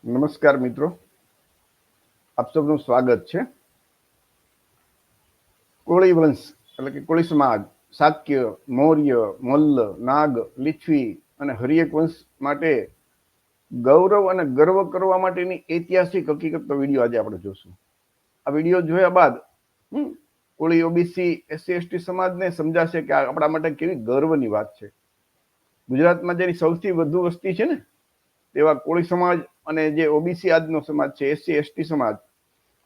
નમસ્કાર મિત્રો, આપ સૌનું સ્વાગત છે. કોળી વંશ એટલે કે કોળી સમાજ, શાક્ય, મૌર્ય, મલ્લ, નાગ, લીછવી અને હરિયક વંશ માટે ગૌરવ અને ગર્વ કરવા માટેની ઐતિહાસિક હકીકતનો વિડીયો આજે આપણે જોશું. આ વિડીયો જોયા બાદ કોળી, ઓબીસી, એસસી એસટી સમાજને સમજાશે કે આપણા માટે કેવી ગર્વની વાત છે. ગુજરાતમાં જેની સૌથી વધુ વસ્તી છે ને તેવા કોળી સમાજ અને જે ઓબીસી આજનો સમાજ છે, એસસી એસટી સમાજ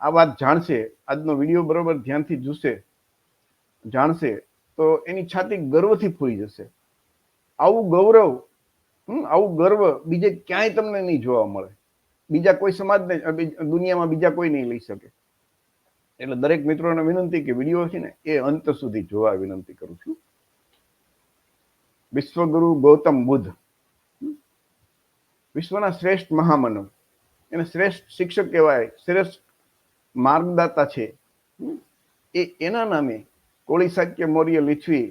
આ વાત જાણશે. આજનો વિડીયો બરોબર ધ્યાનથી જોશે, જાણશે તો એની છાતી ગર્વથી ફૂલી જશે. આવું ગૌરવ, આવું ગર્વ બીજે ક્યાંય તમને નહીં જોવા મળે. બીજા કોઈ સમાજને દુનિયામાં બીજા કોઈ નહીં લઈ શકે. એટલે દરેક મિત્રોને વિનંતી કે વિડીયો છે ને એ અંત સુધી જોવા વિનંતી કરું છું. વિશ્વગુરુ ગૌતમ બુદ્ધ વિશ્વના શ્રેષ્ઠ મહામાનવ, એને શ્રેષ્ઠ શિક્ષક કહેવાય, શ્રેષ્ઠ માર્ગદાતા છે. એના નામે કોળી, શાક્ય, મૌર્ય, લીછવી,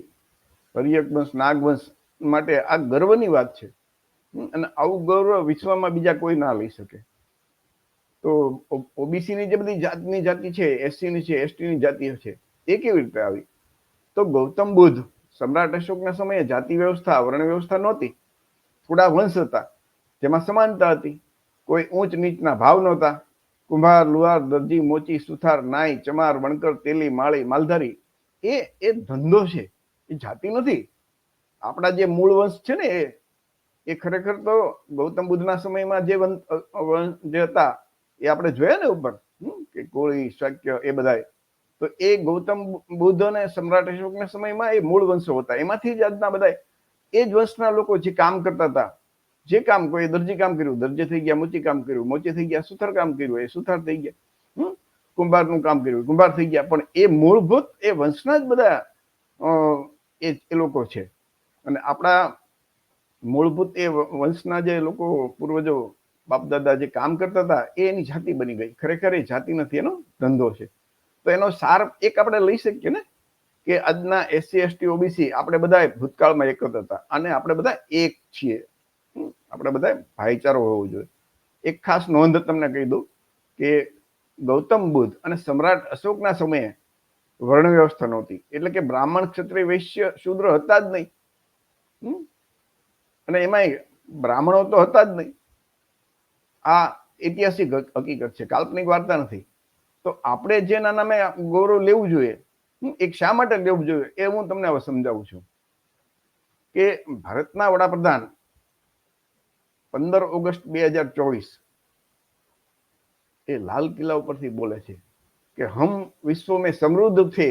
હરિયક વંશ, નાગવંશ માટે આ ગર્વની વાત છે. અને આવું ગૌરવ વિશ્વમાં બીજા કોઈ ના લઈ શકે. તો ઓબીસી ની જે બધી જાતની જાતિ છે, એસસી ની છે, એસટી ની જાતિ છે, એ કેવી રીતે આવી? તો ગૌતમ બુદ્ધ, સમ્રાટ અશોકના સમયે જાતિ વ્યવસ્થા, વર્ણ વ્યવસ્થા નહોતી. થોડા વંશ હતા જેમાં સમાનતા હતી. કોઈ ઊંચ નીચના ભાવ નહોતા. કુંભાર, લુહાર, દરજી, મોચી, સુથાર, નાઈ, ચમાર, વણકર, તેલી, માળી, માલધારી, એ ધંધો છે, એ જાતિ નથી. આપણા જે મૂળ વંશ છે ને એ ખરેખર તો ગૌતમ બુદ્ધના સમયમાં જે હતા એ આપણે જોયા ને ઉપર કે કોળી, શાક્ય એ બધા. તો એ ગૌતમ બુદ્ધ અને સમ્રાટ અશોકના સમયમાં એ મૂળ વંશો હતા. એમાંથી જ આજના બધા એ જ વંશના લોકો જે કામ કરતા હતા. જે કામ, કોઈ દરજી કામ કર્યું, દરજી થઈ ગયા. મોચી કામ કર્યું, મોચી થઈ ગયા. સુથાર કામ કર્યું, એ સુથાર થઈ ગયા. કુંભારનું કામ કર્યું, કુંભાર થઈ ગયા. પણ એ મૂળભૂત એ વંશના જ બધા એ લોકો છે. અને આપણા મૂળભૂત એ વંશના જે લોકો, પૂર્વજો, બાપ દાદા જે કામ કરતા હતા એ એની જાતિ બની ગઈ. ખરેખર એ જાતિ નથી, એનો ધંધો છે. તો એનો સાર એક આપણે લઈ શકીએ ને કે આજના એસસી એસટી ઓબીસી આપણે બધા ભૂતકાળમાં એક જ હતા અને આપણે બધા એક છીએ. આપણે બધા ભાઈચારો હોવો જોઈએ. એક ખાસ નોંધ તમને કહી દઉં કે ગૌતમ બુદ્ધ અને સમ્રાટ અશોકના સમયે વર્ણ વ્યવસ્થા નહોતી. એટલે કે બ્રાહ્મણ, ક્ષત્રિય, વૈશ્ય, શૂદ્ર હતા જ નહીં. અને એમાંય બ્રાહ્મણો તો હતા જ નહીં. આ ઐતિહાસિક હકીકત છે, કાલ્પનિક વાર્તા નથી. તો આપણે જેના નામે ગૌરવ લેવું જોઈએ, એક શા માટે લેવું જોઈએ એ હું તમને હવે સમજાવું છું. કે ભારતના વડાપ્રધાન 15 ઓગસ્ટ 2024 એ લાલ કિલ્લા ઉપરથી બોલે છે કે હમ વિશ્વ में समृद्ध थे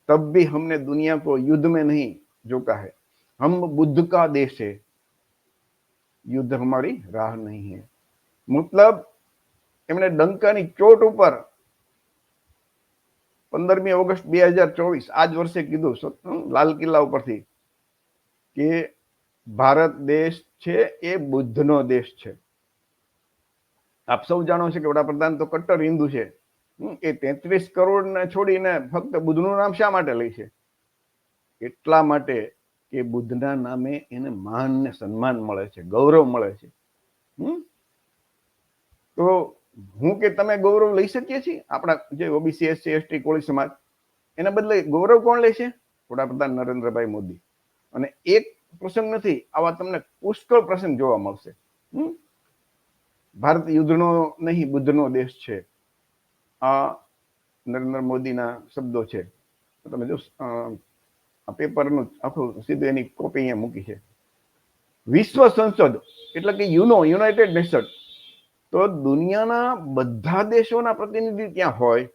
तब भी हमने दुनिया को युद्ध में नहीं जोका है. हम बुद्ध का देश है, યુદ્ધ હમારી રાહ નહીં હૈ. મતલબ એમણે ડંકાની ચોટ ઉપર 15મી ઓગસ્ટ 2024 આજ વર્ષે કીધું લાલ કિલ્લા ઉપરથી કે ભારત દેશ છે એ બુદ્ધનો દેશ છે. આપ સૌ જાણો છો કે વડાપ્રધાન તો કટ્ટર હિન્દુ છે. એ 33 કરોડ ને છોડીને ફક્ત બુદ્ધનું નામ શા માટે લે છે? એટલા માટે કે બુદ્ધના નામે એને માન ને સન્માન મળે છે, ગૌરવ મળે છે. તો હું કે તમે ગૌરવ લઈ શકીએ છીએ? આપણા જે ઓબીસી, એસસી, એસટી, કોળી સમાજ, એના બદલે ગૌરવ કોણ લે છે? વડાપ્રધાન નરેન્દ્રભાઈ મોદી. અને એક પ્રસંગ નથી, આવા તમને પુષ્કળ પ્રસંગ જોવા મળશે. ભારત યુદ્ધનો નહીં બુદ્ધનો દેશ છે, આ નરેન્દ્ર મોદીના શબ્દો છે. તમે જો આ પેપરનું આખું સીધું એની કોપી અહીંયા મૂકી છે. વિશ્વ સંસદ એટલે કે યુનાઇટેડ નેશન, તો દુનિયાના બધા દેશોના પ્રતિનિધિ ત્યાં હોય.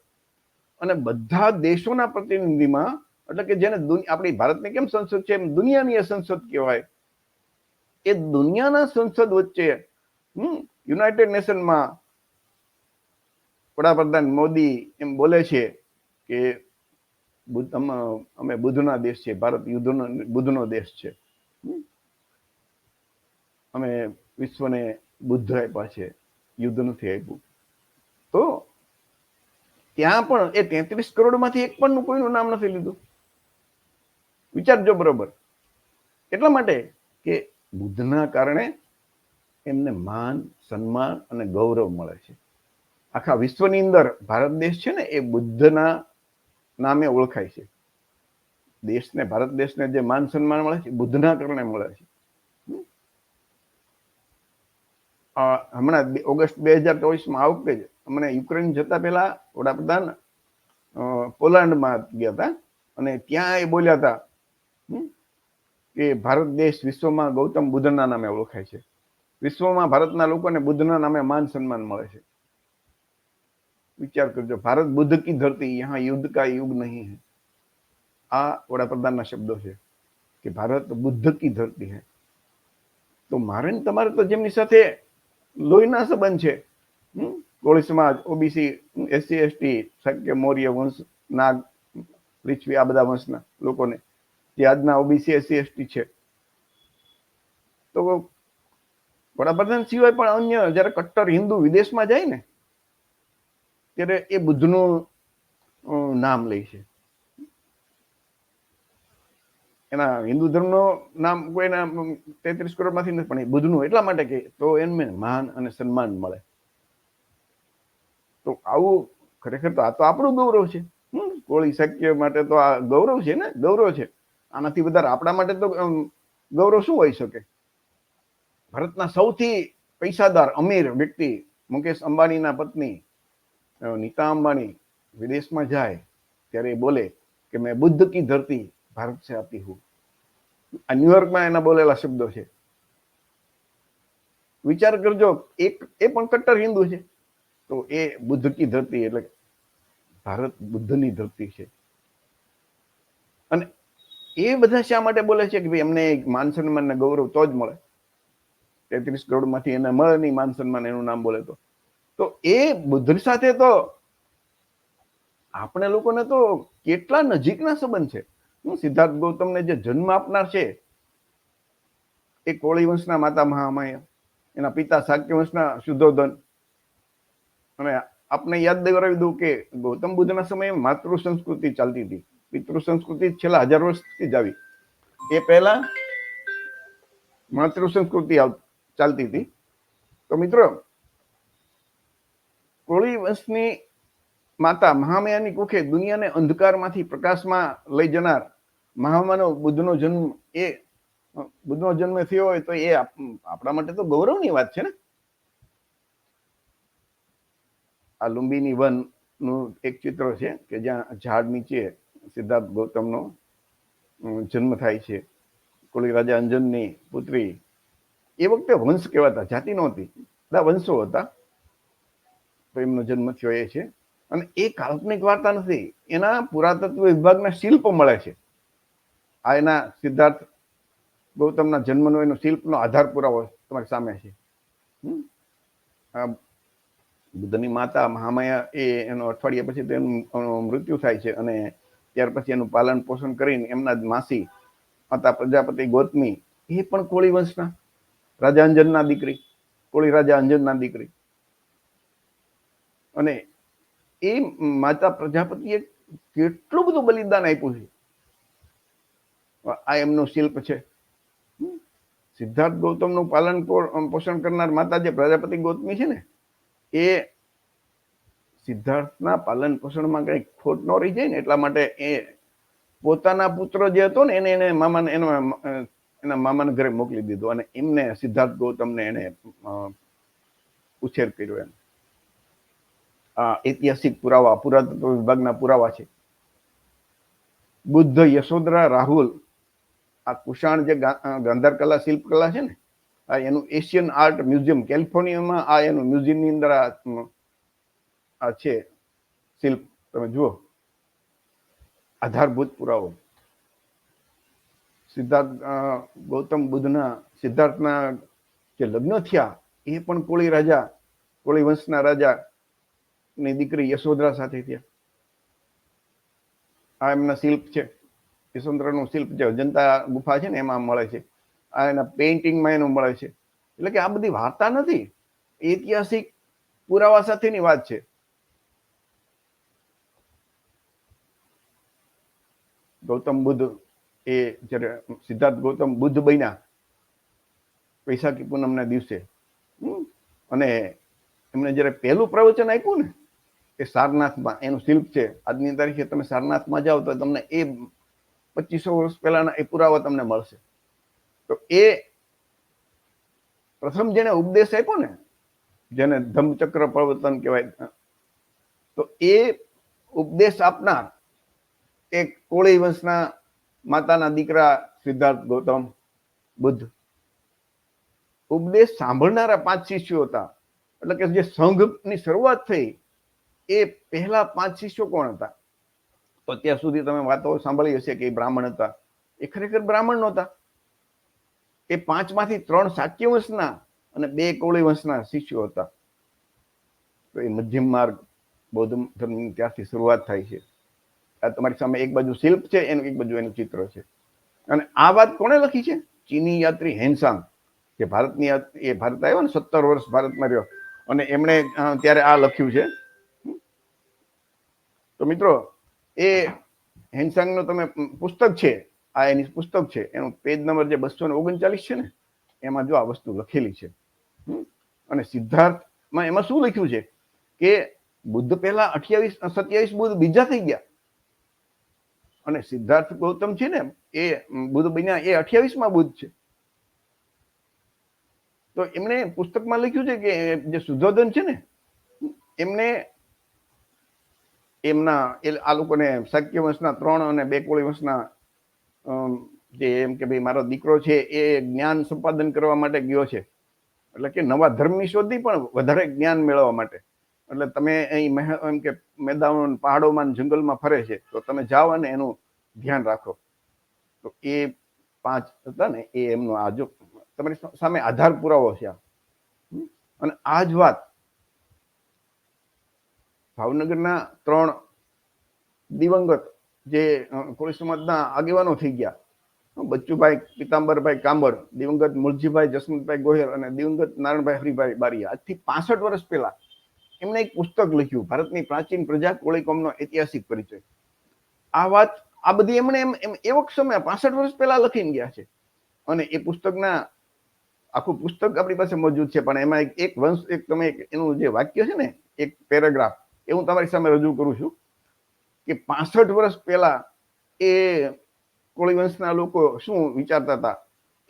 અને બધા દેશોના પ્રતિનિધિમાં એટલે કે જેને આપણી ભારતની કેમ સંસદ છે એમ દુનિયાની સંસદ કહેવાય. એ દુનિયાના સંસદ વચ્ચે યુનાઇટેડ નેશનમાં વડાપ્રધાન મોદી એમ બોલે છે કે અમે બુદ્ધના દેશ છે, ભારત બુદ્ધનો દેશ છે, અમે વિશ્વને બુદ્ધ આપ્યા છે, યુદ્ધ નથી આપ્યું. તો ત્યાં પણ એ 33 કરોડમાંથી એક પણ કોઈનું નામ નથી લીધું. વિચારજો બરોબર. એટલા માટે કે બુદ્ધના કારણે એમને માન, સન્માન અને ગૌરવ મળે છે. આખા વિશ્વની અંદર ભારત દેશ છે ને એ બુદ્ધના નામે ઓળખાય છે. દેશને, ભારત દેશને જે માન સન્માન મળે છે બુદ્ધના કારણે મળે છે. હમણાં ઓગસ્ટ 2024 આ વખતે જ અમને યુક્રેન જતા પહેલા વડાપ્રધાન પોલેન્ડમાં ગયા હતા અને ત્યાં એ બોલ્યા હતા કે ભારત દેશ વિશ્વમાં ગૌતમ બુદ્ધના નામે ઓળખાય છે. વિશ્વમાં ભારતના લોકોને બુદ્ધના નામે માન સન્માન મળે છે. વિચાર કરજો, ભારત બુદ્ધ કી ધરતી, यहाँ युद्ध का युग नहीं है. આ વડાપ્રધાનના શબ્દો છે કે ભારત બુદ્ધ કી ધરતી है. તો મારે ને તમારે તો જેમની સાથે લોહીના સંબંધ છે, કોળી સમાજ, ઓબીસી, એસસી એસટી, શાક્ય, મૌર્ય વંશ, નાગ, લીછવી, આ બધા વંશના લોકોને જે આજના ઓબીસી એસસી એસટી છે, તો વડાપ્રધાન સિવાય પણ અન્ય જયારે કટ્ટર હિન્દુ વિદેશમાં જાય ને ત્યારે એ બુદ્ધનું નામ લે છે. એના હિન્દુ ધર્મનું નામ કોઈના 33 કરોડમાંથી નથી, પણ એ બુદ્ધનું એટલા માટે કે તો એમને માન અને સન્માન મળે. તો આવું ખરેખર તો આ તો આપણું ગૌરવ છે. કોળી શાક્ય માટે તો આ ગૌરવ છે ને, ગૌરવ છે. આનાથી વધારે આપણા માટે તો ગૌરવ શું હોઈ શકે? ભારતના સૌથી પૈસાદાર અમીર વ્યક્તિ મુકેશ અંબાણીના પત્ની નીતા અંબાણી વિદેશમાં જાય ત્યારે એ બોલે કે મેં બુદ્ધ કી ધરતી ભારત से आती हूँ. આ ન્યુયોર્કમાં એના બોલેલા શબ્દો છે. વિચાર કરજો, એ પણ કટ્ટર હિન્દુ છે, તો એ બુદ્ધ કી ધરતી એટલે ભારત બુદ્ધની ધરતી છે. અને એ બધા શા માટે બોલે છે કે ભાઈ એમને માન સન્માન ને ગૌરવ તો જ મળે. 33 કરોડમાંથી એને મળે નહીં માન સન્માન, એનું નામ બોલે તો એ બુદ્ધ સાથે તો આપણે લોકોને તો કેટલા નજીકના સંબંધ છે. સિદ્ધાર્થ ગૌતમને જે જન્મ આપનાર છે એ કોળી વંશના માતા મહામાયા, એના પિતા શાક્ય વંશના શુદ્ધોધન. અને આપને યાદ દેવરાવી દઉં કે ગૌતમ બુદ્ધના સમયે માતૃ સંસ્કૃતિ ચાલતી હતી. પિતૃ સંસ્કૃતિ છેલ્લા 1000 વર્ષથી જ આવી. એ પહેલા માતૃ સંસ્કૃતિ ચાલતી હતી. તો મિત્રો, કોળી વંશની માતા મહામાયાની કુખે દુનિયાને અંધકારમાંથી પ્રકાશમાં લઈ જનાર મહામાનવ બુદ્ધનો જન્મ, એ બુદ્ધનો જન્મ થયો હોય તો એ આપણા માટે તો ગૌરવની વાત છે ને. આ લુંબિની વન નું એક ચિત્ર છે કે જ્યાં ઝાડ નીચે સિદ્ધાર્થ ગૌતમનો જન્મ થાય છે. કોળી રાજા અંજનની પુત્રી, એ વખતે વંશ કહેવાતા, જાતિ નહોતી, બધા વંશો હતા, તો એમનો જન્મ થયો એ છે. અને એ કાલ્પનિક વાર્તા નથી, એના પુરાતત્વ વિભાગના શિલ્પ મળે છે. આ એના સિદ્ધાર્થ ગૌતમના જન્મનો એનો શિલ્પનો આધાર પુરાવો તમારી સામે છે. બુદ્ધની માતા મહામાયા એ એનો અઠવાડિયા પછી તેનું મૃત્યુ થાય છે અને ત્યાર પછી એનું પાલન પોષણ કરીને એમના જ માસી માતા પ્રજાપતિ ગૌતમી, એ પણ કોળી વંશના રાજા અંજનના દીકરી, કોળી રાજા અંજનના દીકરી. અને એ માતા પ્રજાપતિએ કેટલું બધું બલિદાન આપ્યું છે. આ એમનું શિલ્પ છે. સિદ્ધાર્થ ગૌતમનું પાલન પોષણ કરનાર માતા જે પ્રજાપતિ ગૌતમી છે ને, એ સિદ્ધાર્થના પાલન પોષણમાં કઈ ખોટ ન રહી જાય ને એટલા માટે એ પોતાના પુત્ર જે હતો ને એને એના મામાના ઘરે મોકલી દીધો અને એમને સિદ્ધાર્થ ગૌતમને એને ઉછેર કર્યો. એમ આ ઐતિહાસિક પુરાવા, પુરાતત્વ વિભાગના પુરાવા છે. બુદ્ધ, યશોધરા, રાહુલ, આ કુષાણ જે ગાંધાર કલા શિલ્પ કલા છે ને, આ એનું એશિયન આર્ટ મ્યુઝિયમ કેલિફોર્નિયામાં, આ એનું મ્યુઝિયમની અંદર આ છે શિલ્પ, તમે જુઓ. આધારભૂત પુરાવો. સિદ્ધાર્થ ગૌતમ બુદ્ધના સિદ્ધાર્થના જે લગ્ન થયા એ પણ કોળી રાજા, કોળી વંશના રાજા ની દીકરી યશોધરા સાથે થયા. આ એમના શિલ્પ છે. યશોધરાનું શિલ્પ જે અજંતા ગુફા છે ને એમાં મળે છે. આ એના પેઇન્ટિંગમાં એનું મળે છે. એટલે કે આ બધી વાર્તા નથી, ઐતિહાસિક પુરાવા સાથેની વાત છે. ગૌતમ બુદ્ધ એ જ્યારે સિદ્ધાર્થ ગૌતમ બુદ્ધ બન્યા વૈશાખી પૂનમના દિવસે, અને એમણે જયારે પહેલું પ્રવચન આપ્યું ને એ સારનાથમાં, એનું શિલ્પ છે, આજની તારીખે તમે સારનાથમાં જાઓ તો તમને એ 2500 વર્ષ પહેલાના એ પુરાવા તમને મળશે. તો એ પ્રથમ જેને ઉપદેશ આપ્યો ને, જેને ધમ્મચક્ર પ્રવર્તન કહેવાય, તો એ ઉપદેશ આપનાર એક કોળી વંશના માતાના દીકરા સિદ્ધાર્થ ગૌતમ બુદ્ધ. ઉપદેશ સાંભળનારા 5 શિષ્યો હતા. એટલે કે જે સંઘની શરૂઆત થઈ એ પહેલા 5 શિષ્યો કોણ હતા? તો અત્યાર સુધી તમે વાતો સાંભળી હશે કે એ બ્રાહ્મણ હતા. એ ખરેખર બ્રાહ્મણ નહોતા. એ 5 માંથી 3 શાક્ય વંશના અને 2 કોળી વંશના શિષ્યો હતા. તો એ મધ્યમ માર્ગ બૌદ્ધ ધર્મની ત્યાંથી શરૂઆત થાય છે. આ તમારી સામે એક બાજુ શિલ્પ છે, એનું એક બાજુ એનું ચિત્ર છે. અને આ વાત કોણે લખી છે? ચીની યાત્રી હેનસાંગ, જે ભારતની એ ભારત આવ્યો ને, 17 વર્ષ ભારતમાં રહ્યો, અને એમણે ત્યારે આ લખ્યું છે. તો મિત્રો, એ હેનસાંગનું તમે પુસ્તક છે, આ એની પુસ્તક છે, એનું પેજ નંબર જે 239 છે ને, એમાં જો આ વસ્તુ લખેલી છે. અને સિદ્ધાર્થમાં એમાં શું લખ્યું છે કે બુદ્ધ પહેલા 27 બુદ્ધ બીજા થઈ ગયા, અને સિદ્ધાર્થ ગૌતમ છે ને એ બુદ્ધ બન્યા એ 28માં બુદ્ધ છે. તો એમણે પુસ્તકમાં લખ્યું છે કે જે શુદ્ધોધન છે ને, એમને એમના આ લોકોને શાક્ય વંશના 3 અને 2 કોળી વંશના જે એમ કે ભાઈ મારો દીકરો છે એ જ્ઞાન સંપાદન કરવા માટે ગયો છે, એટલે કે નવા ધર્મની શોધની પણ વધારે જ્ઞાન મેળવવા માટે. એટલે તમે અહીં એમ કે મેદાનો પહાડોમાં જંગલમાં ફરે છે, તો તમે જાઓ અને એનું ધ્યાન રાખો. તો એ 5 હતા ને, એ એમનો આ જો તમારી સામે આધાર પુરાવો છે. અને આ જ વાત ભાવનગરના 3 દિવંગત જે કોળી સમાજના આગેવાનો થઈ ગયા, બચ્ચુભાઈ પિતાંબરભાઈ કાંબર, દિવંગત મુળજીભાઈ જસવંતભાઈ ગોહિલ અને દિવંગત નારણભાઈ હરિભાઈ બારીયા, આજથી 65 વર્ષ પહેલા એમણે એક પુસ્તક લખ્યું, ભારતની પ્રાચીન પ્રજા કોળી કોમનો ઐતિહાસિક પરિચય. આ વાત આ બધી એમણે એમ એવો સમય 65 વર્ષ પહેલા લખીને ગયા છે. અને એ પુસ્તકના આખું પુસ્તક આપણી પાસે મોજૂદ છે, પણ એમાં એક વંશ, એક તમે એનું જે વાક્ય છે ને, એક પેરેગ્રાફ, એ હું તમારી સામે રજૂ કરું છું કે 65 વર્ષ પહેલા એ કોળી વંશના લોકો શું વિચારતા હતા.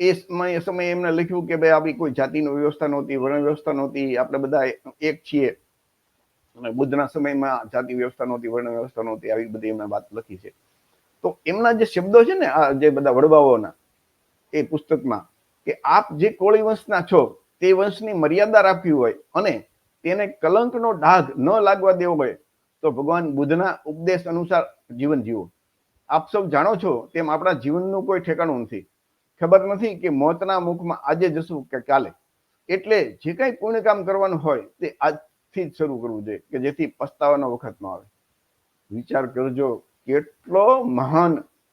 એ સમયે એમને લખ્યું કે ભાઈ આપણી કોઈ જાતિની વ્યવસ્થા નહોતી, વર્ણ વ્યવસ્થા નહોતી, આપણે બધા એક છીએ. અને બુદ્ધના સમયમાં જાતિ વ્યવસ્થા નહોતી, વર્ણ વ્યવસ્થા નહોતી, આવી બધી એમને વાત લખી છે. તો એમના જે શબ્દો છે ને, આ જે બધા વડવાઓના એ પુસ્તકમાં, કે આપ જે કોળી વંશના છો તે વંશની મર્યાદા રાખવી હોય અને તેને કલંકનો ડાઘ ન લાગવા દેવો હોય તો ભગવાન બુદ્ધના ઉપદેશ અનુસાર જીવન જીવો. આપ સૌ જાણો છો તેમ આપણા જીવનનું કોઈ ઠેકાણું નથી. ખબર નથી કે મોતના મુખમાં આજે જશું કે કાલે. એટલે જે કઈ પુણ્ય કામ કરવાનું હોય તે આજથી જ શરૂ કરવું જોઈએ, કે જેથી પસ્તાવાનો વખત ન આવે. વિચાર કરજો કેટલો મહાન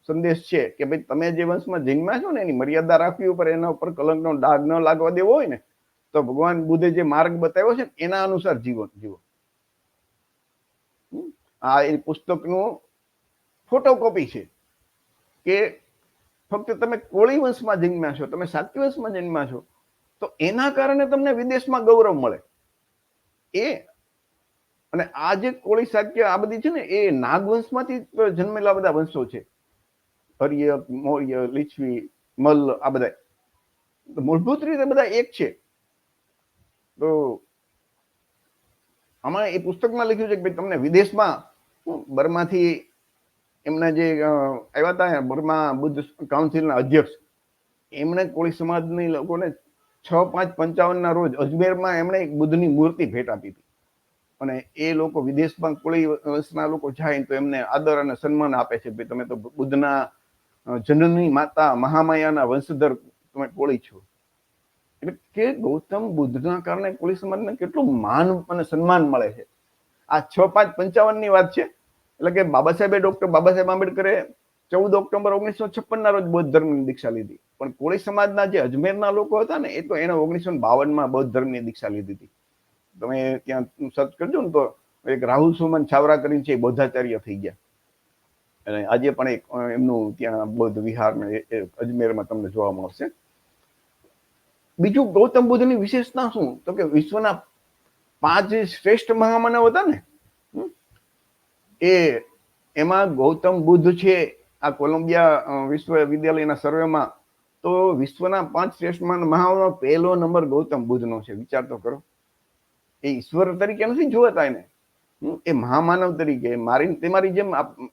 સંદેશ છે કે ભાઈ તમે જે વંશમાં જન્મ્યા છો ને એની મર્યાદા રાખવી ઉપર, એના ઉપર કલંકનો ડાઘ ન લાગવા દેવો હોય ને, તો ભગવાન બુદ્ધે જે માર્ગ બતાવ્યો છે એના અનુસાર જીવન જીવો. આ એ પુસ્તકનું ફોટોકોપી છે કે ફક્ત તમે કોળી વંશમાં જન્મ્યા છો, તમે શાક્ય વંશમાં જન્મ્યા છો, તો એના કારણે તમને વિદેશમાં ગૌરવ મળે. એ અને આ જે કોળી શાક્ય આ બધી છે ને, એ નાગવંશમાંથી જન્મેલા બધા વંશો છે. હર્યક, મૌર્ય, લીછવી, મલ્લ, આ બધા મૂળભૂત રીતે બધા એક છે. તો આમાં એ પુસ્તકમાં લખ્યું છે કે ભાઈ તમને વિદેશમાં બર્માથી એમના જે આવ્યા હતા, બર્મા બુદ્ધ કાઉન્સિલના અધ્યક્ષ, એમણે કોળી સમાજની લોકોને 6/5/55 રોજ અજમેરમાં એમણે એક બુદ્ધની મૂર્તિ ભેટ આપી હતી. અને એ લોકો વિદેશમાં કોળી વંશના લોકો જાય તો એમને આદર અને સન્માન આપે છે, ભાઈ તમે તો બુદ્ધના જનની માતા મહામાયાના વંશધર, તમે કોળી છો. એટલે કે ગૌતમ બુદ્ધના કારણે કોળી સમાજને કેટલું માન અને સન્માન મળે છે. આ 6/5/55 વાત છે. એટલે કે ડોક્ટર બાબા સાહેબ આંબેડકરે 14 ઓક્ટોબર 1956 રોજ બૌદ્ધ ધર્મની દીક્ષા લીધી. પણ કોળી સમાજના જે અજમેરના લોકો હતા ને, એ તો એને 1952 બૌદ્ધ ધર્મની દીક્ષા લીધી હતી. તમે ત્યાં સર્ચ કરજો ને તો એક રાહુલ સુમન છાવરા કરીને છે, બૌદ્ધાચાર્ય થઈ ગયા. અને આજે પણ એક એમનું ત્યાં બૌદ્ધ વિહાર અજમેરમાં તમને જોવા મળશે. બીજું ગૌતમ બુદ્ધની વિશેષતા શું? તો કે વિશ્વના 5 શ્રેષ્ઠ મહામાનવ હતા ને, એ એમાં ગૌતમ બુદ્ધ છે. આ કોલંબિયા વિશ્વવિદ્યાલયના સર્વેમાં તો વિશ્વના 5 શ્રેષ્ઠ મહામાનવ પહેલો નંબર ગૌતમ બુદ્ધનો છે. વિચાર તો કરો. એ ઈશ્વર તરીકે નથી જોવાતા એને, એ મહામાનવ તરીકે. તમારી જેમ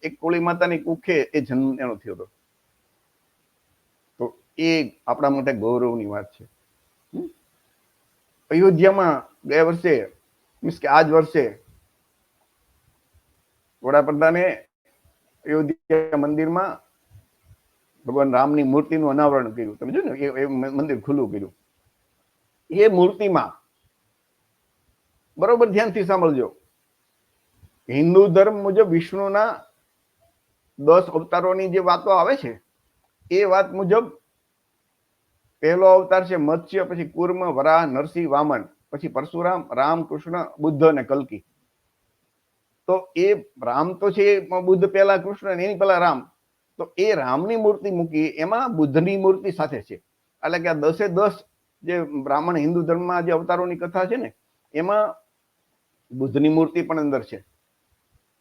એક કોળી માતાની કુખે એ જન્મ એનો થયો હતો. તો એ આપણા માટે ગૌરવની વાત છે. અયોધ્યામાં ગયા વર્ષે, મીન્સ કે આજ વર્ષે વડાપ્રધાને અયોધ્યા મંદિરમાં ભગવાન રામની મૂર્તિનું અનાવરણ કર્યું. તમે જોયું ને, એ મંદિર ખુલ્લું કર્યું. એ મૂર્તિમાં બરોબર ધ્યાનથી સાંભળજો, હિન્દુ ધર્મ મુજબ વિષ્ણુના 10 અવતારોની જે વાતો આવે છે, એ વાત મુજબ પહેલો અવતાર છે મત્સ્ય, પછી કુર્મ, વરાહ, નરસિંહ, વામન, પછી પરશુરામ, રામ, કૃષ્ણ, બુદ્ધ અને કલ્કી. તો એ રામ તો છે, બુદ્ધ પહેલા કૃષ્ણ, એની પહેલા રામ. તો એ રામની મૂર્તિ મૂકી, એમાં બુદ્ધની મૂર્તિ સાથે છે. એટલે કે આ 10 જે બ્રાહ્મણ હિન્દુ ધર્મમાં જે અવતારોની કથા છે ને, એમાં બુદ્ધની મૂર્તિ પણ અંદર છે.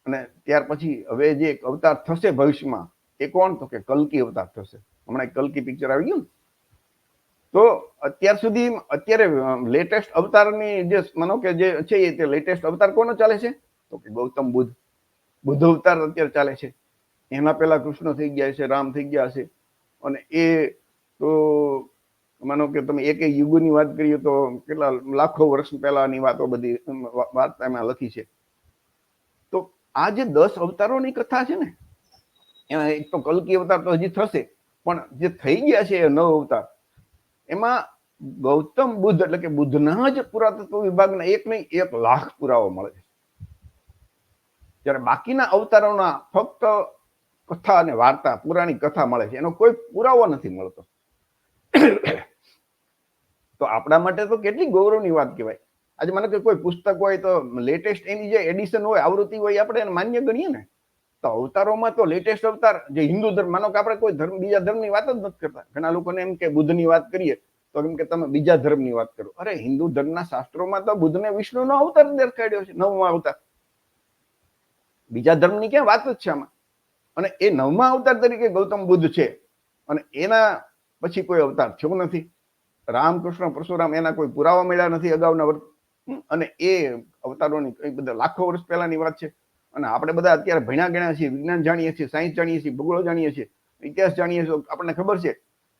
અને ત્યાર પછી હવે જે અવતાર થશે ભવિષ્યમાં, એ કોણ? તો કે કલ્કી અવતાર થશે. હમણાં કલ્કી પિક્ચર આવી ગયું. તો અત્યાર સુધી અત્યારે લેટેસ્ટ અવતારની જે માનો કે જે છે, એ લેટેસ્ટ અવતાર કોનો ચાલે છે? તો કે ગૌતમ બુદ્ધ અવતાર અત્યારે ચાલે છે. એના પહેલા કૃષ્ણ થઈ ગયા છે, રામ થઈ ગયા છે. અને એ તો માનો કે તમે એક યુગની વાત કરીએ તો કેટલા લાખો વર્ષ પહેલાની વાતો બધી વાર્તા એમાં લખી છે. તો આ જે 10 અવતારોની કથા છે ને, એમાં એક તો કલ્કી અવતાર તો હજી થશે, પણ જે થઈ ગયા છે 9 અવતાર, એમાં ગૌતમ બુદ્ધ એટલે કે બુદ્ધના જ પુરાતત્વ વિભાગના 1 નહીં 1 લાખ પુરાવો મળે છે. જ્યારે બાકીના અવતારોના ફક્ત કથા અને વાર્તા, પુરાણી કથા મળે છે, એનો કોઈ પુરાવો નથી મળતો. તો આપણા માટે તો કેટલી ગૌરવની વાત કહેવાય. આજે મને કોઈ પુસ્તક હોય તો લેટેસ્ટ એની જે એડિશન હોય, આવૃત્તિ હોય, આપણે એને માન્ય ગણીએ ને. તો અવતારોમાં તો લેટેસ્ટ અવતાર જે હિન્દુ ધર્મ, માનો કે આપણે કોઈ ધર્મ બીજા ધર્મની વાત જ નથી કરતા. ઘણા લોકોને એમ કે બુદ્ધની વાત કરીએ તો એમ કે તમે બીજા ધર્મની વાત કરો. અરે હિન્દુ ધર્મના શાસ્ત્રોમાં તો બુદ્ધને વિષ્ણુનો અવતાર દેખાડ્યો છે, 9મો અવતાર. બીજા ધર્મની ક્યાં વાત જ છે આમાં? અને એ 9મા અવતાર તરીકે ગૌતમ બુદ્ધ છે. અને એના પછી કોઈ અવતાર થયો નથી. રામકૃષ્ણ, પરશુરામ, એના કોઈ પુરાવા મળ્યા નથી અગાઉના વર્ષ. અને એ અવતારોની બધા લાખો વર્ષ પહેલાની વાત છે. અને આપણે બધા અત્યારે ભણ્યા ગણ્યા છીએ, વિજ્ઞાન જાણીએ છીએ, સાયન્સ જાણીએ છીએ, ભૂગોળ જાણીએ છીએ, ઇતિહાસ જાણીએ છીએ. આપણને ખબર છે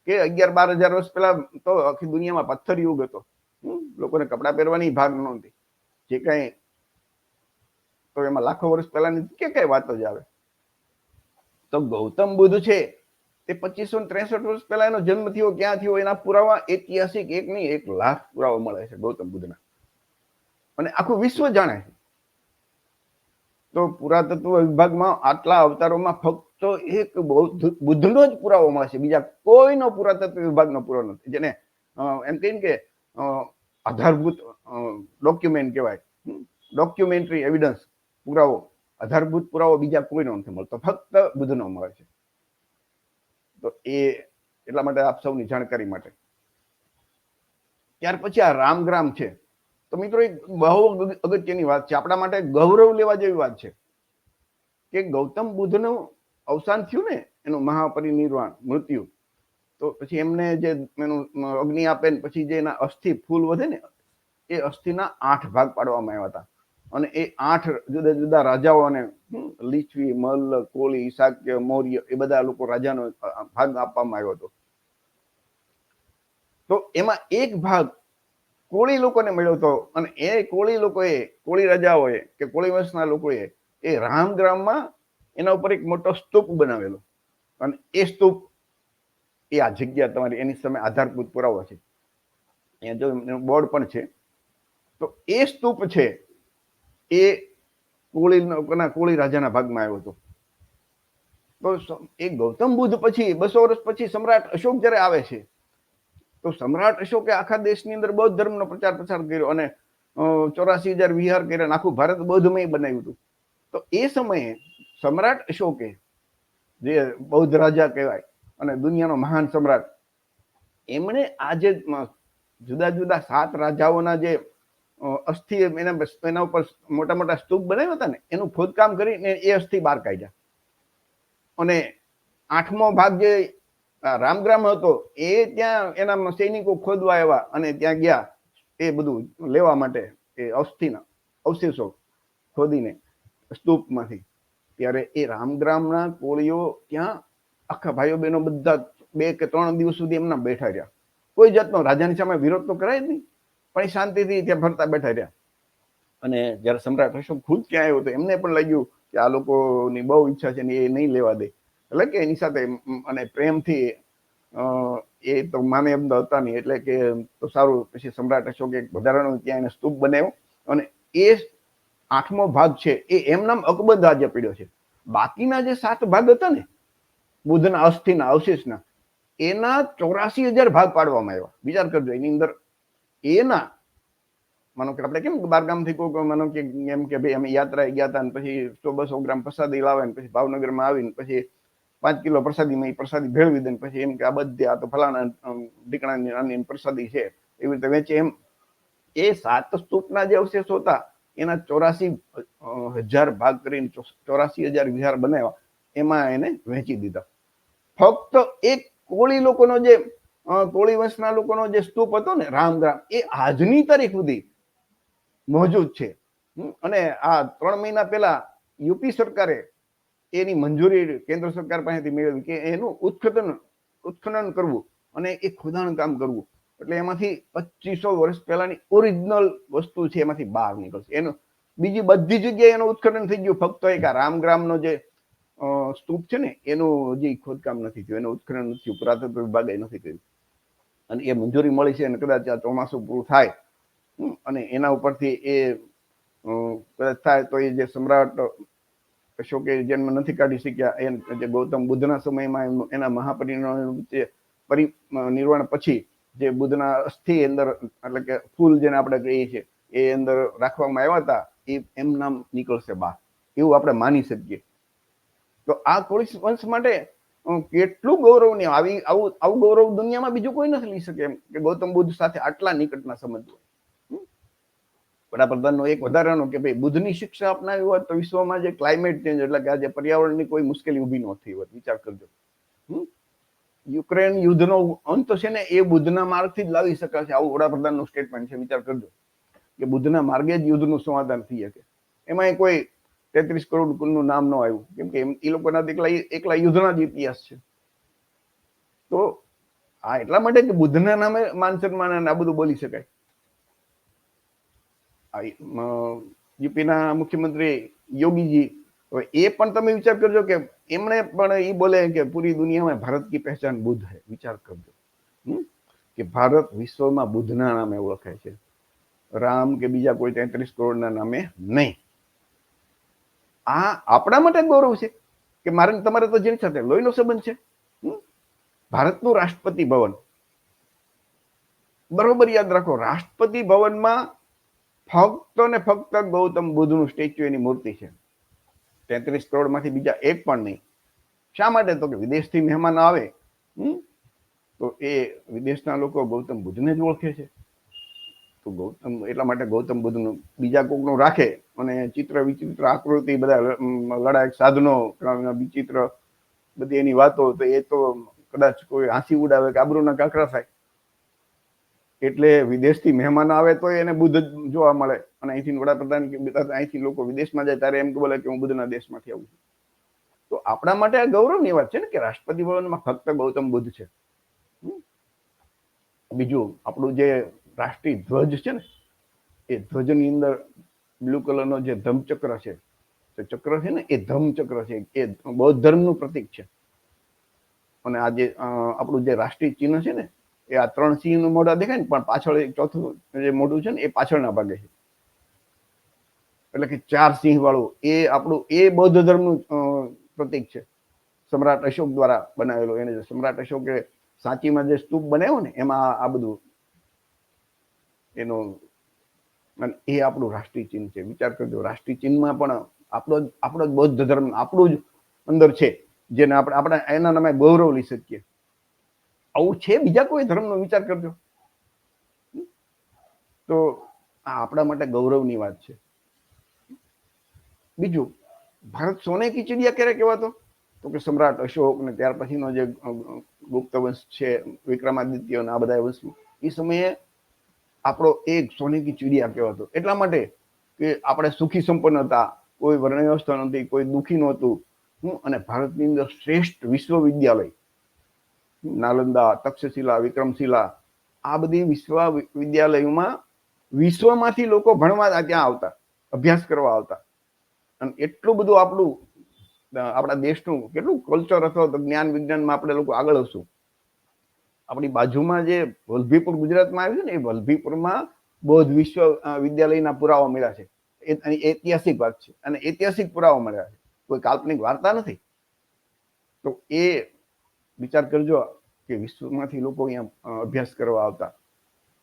કે 11-12 હજાર વર્ષ પહેલા તો આખી દુનિયામાં પથ્થર યુગ હતો. લોકોને કપડાં પહેરવાની ભાગ નહોતી. જે કઈ તો એમાં લાખો વર્ષ પહેલાની કે કઈ વાતો જ આવે. તો ગૌતમ બુદ્ધ છે તે 2563 વર્ષ પહેલા એનો જન્મ થયો, ક્યાં થયો, એના પુરાવા ઐતિહાસિક 1 નહીં 1 લાખ પુરાવા મળે છે ગૌતમ બુદ્ધના. અને આખું વિશ્વ જાણે છે. તો પુરાતત્વ વિભાગમાં આટલા અવતારોમાં ફક્ત એક બુદ્ધનો જ પુરાવો મળે છે. બીજા કોઈનો પુરાતત્વ વિભાગનો પુરાવો નથી. જેને એમ કહીને કે આધારભૂત ડોક્યુમેન્ટ કહેવાય, ડોક્યુમેન્ટરી એવિડન્સ, પુરાવો, આધારભૂત પુરાવો બીજા કોઈનો નથી મળતો, ફક્ત બુદ્ધનો મળે છે. તો એ એટલા માટે આપ સૌની જાણકારી માટે. ત્યાર પછી આ રામગ્રામ છે. તો મિત્રો એક બહુ અગત્યની વાત છે, આપણા માટે ગૌરવ લેવા જેવી વાત છે કે ગૌતમ બુદ્ધનું અવસાન થયું ને, એનું મહાપરિનિર્વાણ, મૃત્યુ. તો પછી એમને જે એનું અગ્નિ આપે ને પછી જે એના અસ્થિ ફૂલ વધે ને, એ અસ્થિના 8 ભાગ પાડવામાં આવ્યા હતા. અને એ 8 જુદા જુદા રાજાઓને, લીછવી, મલ્લ, કોળી, શાક્ય, મૌર્ય, એ બધા લોકો રાજાનો ભાગ આપવામાં આવ્યો હતો. તો એમાં એક ભાગ કોળી લોકોને મળ્યો હતો. અને એ કોળી લોકોએ, કોળી રાજાઓએ કે કોળી વંશના લોકોએ એ રામગ્રામમાં એના ઉપર એક મોટો સ્તૂપ બનાવેલો. અને એ સ્તૂપ એ આ જગ્યા તમારી એની સામે આધારભૂત પુરાવો છે. અહીંયા જો એનું બોર્ડ પણ છે. તો એ સ્તૂપ છે એ કોળી રાજાના ભાગમાં આવ્યો હતો. તો એ ગૌતમ બુદ્ધ પછી 200 વર્ષ પછી સમ્રાટ અશોક જયારે આવે છે, તો સમ્રાટ અશોકે આખા દેશની અંદર બૌદ્ધ ધર્મનો પ્રચાર પ્રસાર કર્યો અને 84,000 વિહાર કર્યા, આખું ભારત બૌદ્ધમય બનાવ્યું હતું. તો એ સમયે સમ્રાટ અશોકે, જે બૌદ્ધ રાજા કહેવાય અને દુનિયાનો મહાન સમ્રાટ, એમણે આ જે જુદા જુદા 7 રાજાઓના જે અસ્થિ એના ઉપર મોટા મોટા સ્તૂપ બનાવ્યા હતા ને, એનું ખોદકામ કરીને એ અસ્થિ બહાર કાઢ્યા. અને 8મો ભાગ જે રામગ્રામ હતો એ ત્યાં એના સૈનિકો ખોદવા આવ્યા અને ત્યાં ગયા એ બધું લેવા માટે, એ અસ્થિના અવશેષો ખોદીને સ્તૂપમાંથી. ત્યારે એ રામગ્રામના કોળીઓ ત્યાં આખા ભાઈઓ બહેનો બધા 2 કે 3 દિવસ સુધી એમના બેઠા રહ્યા. કોઈ જાતનો રાજાની સામે વિરોધ તો કરાય જ નહીં, પણ એ શાંતિથી ત્યાં ફરતા બેઠા રહ્યા. અને જયારે સમ્રાટ અશોક ખુદ ત્યાં આવ્યો તો એમને પણ લાગ્યું કે આ લોકોની બહુ ઈચ્છા છે ને એ નહીં લેવા દે, એટલે કે એની સાથે અને પ્રેમથી એ તો માને એમ હતા નહીં, એટલે કે તો સારું. પછી સમ્રાટ અશોકે એક વધારાનો ત્યાં એને સ્તૂપ બનાવ્યો અને એ 8મો ભાગ છે એ એમનામ અકબર રાજ્ય પીડ્યો છે. બાકીના જે 7 ભાગ હતા ને બુદ્ધના અસ્થિના અવશેષના, એના 84,000 ભાગ પાડવામાં આવ્યા. વિચાર કરજો, એની અંદર એના માનો કે આપણે કેમ બારગામથી કોઈ માનો કે એમ કે ભાઈ અમે યાત્રાએ ગયા હતા ને પછી 100-200 ગ્રામ પ્રસાદી લાવે ને પછી ભાવનગરમાં આવીને પછી 5 કિલો પ્રસાદીમાં એ પ્રસાદી ભેળવી દે ને પછી એમ કે આ બધી આ તો ફલાણા ઢીકણાની નાની પ્રસાદી છે એવી રીતે વેચે. એમ એ 7 સ્તૂપના જે અવશેષો હતા એના 84,000 ભાગ કરીને 84,000 વિહાર બનાવ્યા, એમાં એને વહેંચી દીધા. ફક્ત એક કોળી લોકોનો જે કોળી વંશના લોકોનો જે સ્તૂપ હતો ને રામગ્રામ, એ આજની તારીખ સુધી મોજૂદ છે. અને આ 3 મહિના પહેલા યુપી સરકારે એની મંજૂરી કેન્દ્ર સરકાર પાસેથી મેળવી કે એનું ઉત્ખનન કરવું અને એ ખોદાણ કામ કરવું. એટલે એમાંથી 2500 વર્ષ પહેલાની ઓરિજિનલ વસ્તુ છે એમાંથી બહાર નીકળશે. એનું બીજી બધી જગ્યાએ એનું ઉત્ખનન થઈ ગયું, ફક્ત એક આ રામગ્રામનો જે સ્તૂપ છે ને એનું હજી ખોદકામ નથી થયું, એનું ઉત્ખનન નથી થયું, પુરાતત્વ વિભાગે નથી કર્યું. અને એ મંજૂરી મળી છે અને કદાચ આ ચોમાસું પૂરું થાય અને એના ઉપરથી એ કદાચ થાય તો એ જે સમ્રાટ અશોકે જન્મ નથી કાઢી શક્યા એ જે ગૌતમ બુદ્ધના સમયમાં એના મહાપરિનિર્વાણ પછી જે બુદ્ધના અસ્થિ અંદર એટલે કે ફૂલ જેને આપણે કહીએ છીએ એ અંદર રાખવામાં આવ્યા હતા એ એમ નામ નીકળશે બહાર, એવું આપણે માની શકીએ. તો આ કોળી વંશ માટે કેટલું ગૌરવની આવું ગૌરવ દુનિયામાં બીજું કોઈ નથી લઈ શકે એમ કે ગૌતમ બુદ્ધ સાથે આટલા નિકટના સંબંધ હોય. વડાપ્રધાનનો એક વધારાનો કે ભાઈ બુદ્ધની શિક્ષા અપનાવી હોત તો વિશ્વમાં જે ક્લાઇમેટ ચેન્જ એટલે કે આજે પર્યાવરણની કોઈ મુશ્કેલી ઊભી ન થઈ હોત. વિચાર કરજો, યુક્રેન યુદ્ધનો અંત છે ને એ બુદ્ધના માર્ગથી જ લાવી શકાશે, આવું વડાપ્રધાનનું સ્ટેટમેન્ટ છે. વિચાર કરજો કે બુદ્ધના માર્ગે જ યુદ્ધનું સમાધાન થઈ શકે. એમાં કોઈ 33 કરોડ કુલનું નામ ન આવ્યું, કેમ કે એ લોકોના એકલા યુદ્ધના જ ઇતિહાસ છે. તો આ એટલા માટે કે બુદ્ધના નામે માન સન્માન આ બધું બોલી શકાય. યુપીના મુખ્યમંત્રી યોગીજી, હવે એ પણ તમે વિચાર કરજો કે એમણે પણ એ બોલે કે પૂરી દુનિયામાં ભારત કી પહેચાન બુદ્ધ है. વિચાર કરજો કે ભારત વિશ્વમાં બુદ્ધના નામે ઓળખાય છે, રામ કે બીજા કોઈ 33 કરોડના નામે નહીં. આ આપણા માટે ગૌરવ છે કે મારે તમારે તો જેની સાથે લોહીનો સંબંધ છે. ભારતનું રાષ્ટ્રપતિ ભવન, બરોબર યાદ રાખો, રાષ્ટ્રપતિ ભવનમાં ફક્ત ને ફક્ત ગૌતમ બુદ્ધનું સ્ટેચ્યુ, એની મૂર્તિ છે. 33 કરોડમાંથી બીજા એક પણ નહીં. શા માટે? તો કે વિદેશથી મહેમાન આવે તો એ વિદેશના લોકો ગૌતમ બુદ્ધને જ ઓળખે છે. તો ગૌતમ એટલા માટે ગૌતમ બુદ્ધનું બીજા કોકનું રાખે અને ચિત્ર વિચિત્ર આકૃતિ બધા લડાયક સાધનો વિચિત્ર બધી એની વાતો, તો એ તો કદાચ કોઈ હાંસી ઉડાવે કે આબરૂના કાકરા થાય. એટલે વિદેશથી મહેમાન આવે તો એને બુદ્ધ જોવા મળે અને અહીંથી વડાપ્રધાન અહીંથી લોકો વિદેશમાં જાય ત્યારે એમ બોલે કે હું બુદ્ધના દેશમાંથી આવું છું. તો આપણા માટે આ ગૌરવની વાત છે ને કે રાષ્ટ્રપતિ ભવનમાં ફક્ત ગૌતમ બુદ્ધ છે. બીજું આપણું જે રાષ્ટ્રીય ધ્વજ છે ને એ ધ્વજની અંદર બ્લુ કલરનો જે ધમ્મચક્ર છે, ચક્ર છે ને એ ધમ્મચક્ર છે, એ બૌદ્ધ ધર્મનું પ્રતીક છે. અને આ જે આપણું જે રાષ્ટ્રીય ચિહ્ન છે ને એ આ 3 સિંહનું મોઢા દેખાય ને પણ પાછળ ચોથું જે મોઢું છે ને એ પાછળના ભાગે છે, એટલે કે 4 સિંહ વાળું એ આપણું એ બૌદ્ધ ધર્મનું પ્રતીક છે. સમ્રાટ અશોક દ્વારા બનાવેલો. એને સમ્રાટ અશોકે સાંચીમાં જે સ્તૂપ બનાવ્યો ને એમાં આ બધું એનો એ આપણું રાષ્ટ્રીય ચિહ્ન છે. વિચાર કરજો, રાષ્ટ્રીય ચિહ્નમાં પણ આપણો જ બૌદ્ધ ધર્મ આપણું જ અંદર છે, જેને આપણે એના નામે ગૌરવ લઈ શકીએ. આવું છે બીજા કોઈ ધર્મનો? વિચાર કરજો. તો આ આપણા માટે ગૌરવની વાત છે. બીજું, ભારત સોને કી ચિડિયા ક્યારે કહેવાતો? તો કે સમ્રાટ અશોક ને ત્યાર પછીનો જે ગુપ્ત વંશ છે, વિક્રમાદિત્ય આ બધા વંશ, એ સમયે આપણો એક સોને કી ચિડિયા કહેવાતો. એટલા માટે કે આપણે સુખી સંપન્ન હતા, કોઈ વર્ણ વ્યવસ્થા નહોતી, કોઈ દુઃખી નહોતું. અને ભારતની અંદર શ્રેષ્ઠ વિશ્વવિદ્યાલય નાલંદા, તક્ષશિલા, વિક્રમશિલા, આ બધી વિશ્વવિદ્યાલયોમાં વિશ્વમાંથી લોકો ભણવા ત્યાં આવતા, અભ્યાસ કરવા આવતા. અને એટલું બધું આપણા દેશનું કેટલું કલ્ચર અથવા તો જ્ઞાન વિજ્ઞાનમાં આપણે લોકો આગળ હશું. આપણી બાજુમાં જે વલભીપુર ગુજરાતમાં આવ્યું છે ને, એ વલભીપુરમાં બૌદ્ધ વિશ્વવિદ્યાલયના પુરાવા મળ્યા છે. ઐતિહાસિક વાત છે અને ઐતિહાસિક પુરાવા મળ્યા છે, કોઈ કાલ્પનિક વાર્તા નથી. તો એ વિચાર કરજો કે વિશ્વમાંથી લોકો અહીંયા અભ્યાસ કરવા આવતા.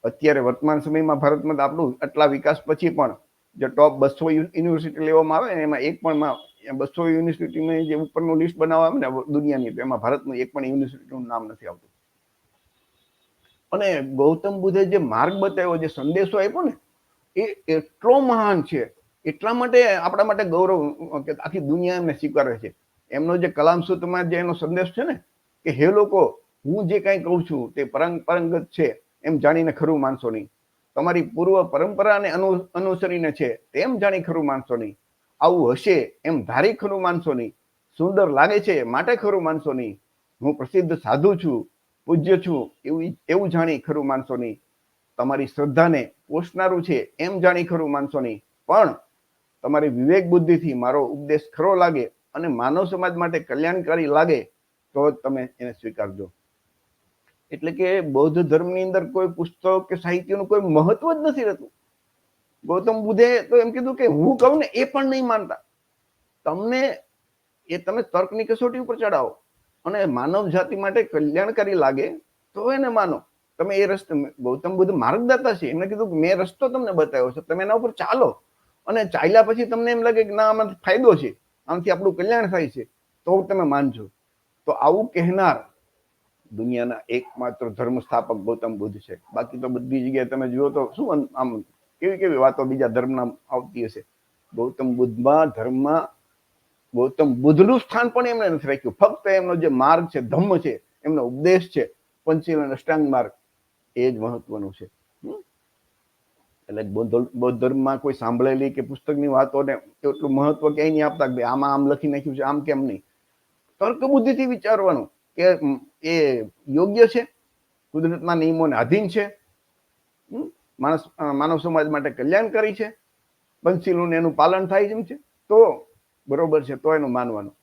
અત્યારે વર્તમાન સમયમાં ભારતમાં આપણું આટલા વિકાસ પછી પણ જે ટોપ 200 યુનિવર્સિટી લેવામાં આવે ને, એમાં એક પણ 200 યુનિવર્સિટીની જે ઉપરનું લિસ્ટ બનાવવામાં આવે ને દુનિયાની, તો એમાં ભારતનું એક પણ યુનિવર્સિટીનું નામ નથી આવતું. અને ગૌતમ બુદ્ધે જે માર્ગ બતાવ્યો, જે સંદેશો આપ્યો ને, એ એટલો મહાન છે. એટલા માટે આપણા માટે ગૌરવ કે આખી દુનિયા એમને સ્વીકારે છે. એમનો જે કલામ સૂત્રમાં જે એનો સંદેશ છે ને, કે હે લોકો, હું જે કાંઈ કહું છું તે પરંગત છે એમ જાણીને ખરું માનશો નહીં. તમારી પૂર્વ પરંપરાને અનુસરીને છે તેમ જાણી ખરું માનશો નહીં. આવું હશે એમ ધારી ખરું માનશો નહીં. સુંદર લાગે છે માટે ખરું માનશો નહીં. હું પ્રસિદ્ધ સાધુ છું, પૂજ્ય છું એવું જાણી ખરું માનશો નહીં. તમારી શ્રદ્ધાને પોષનારું છે એમ જાણી ખરું માનશો નહીં. પણ તમારી વિવેક બુદ્ધિથી મારો ઉપદેશ ખરો લાગે અને માનવ સમાજ માટે કલ્યાણકારી લાગે તો તમે એને સ્વીકારજો. એટલે કે બૌદ્ધ ધર્મની અંદર કોઈ પુસ્તક કે સાહિત્યનું કોઈ મહત્વ જ નથી રહેતું. ગૌતમ બુદ્ધે તો એમ કીધું કે હું કહું ને એ પણ નહીં માનતા. તમે તર્કની કસોટી ઉપર ચડાવો અને માનવ જાતિ માટે કલ્યાણકારી લાગે તો એને માનો. તમે એ રસ્તે, ગૌતમ બુદ્ધ માર્ગદાતા છે, એમને કીધું કે મેં રસ્તો તમને બતાવ્યો છે, તમે એના ઉપર ચાલો. અને ચાલ્યા પછી તમને એમ લાગે કે ના, આમાંથી ફાયદો છે, આનાથી આપણું કલ્યાણ થાય છે, તો તમે માનજો. તો આવું કહેનાર દુનિયાના એકમાત્ર ધર્મ સ્થાપક ગૌતમ બુદ્ધ છે. બાકી તો બધી જગ્યાએ તમે જુઓ તો શું આમ કેવી વાતો બીજા ધર્મના આવતી હશે. ગૌતમ બુદ્ધનું સ્થાન પણ એમણે નથી રાખ્યું. ફક્ત એમનો જે માર્ગ છે, ધમ્મ છે, એમનો ઉપદેશ છે, પંચશીલ અને અષ્ટાંગ માર્ગ, એ જ મહત્વનું છે. એટલે બૌદ્ધ ધર્મમાં કોઈ સાંભળેલી કે પુસ્તકની વાતોને એટલું મહત્વ ક્યાંય નહીં આપતા કે આમાં આમ લખી નાખ્યું છે, આમ કેમ નહીં. તર્ક બુદ્ધિથી વિચારવાનું કે એ યોગ્ય છે, કુદરતના નિયમોને આધીન છે, માનવ સમાજ માટે કલ્યાણકારી છે, પંચશીલોને એનું પાલન થાય જેમ છે, તો બરોબર છે, તો એનું માનવાનું.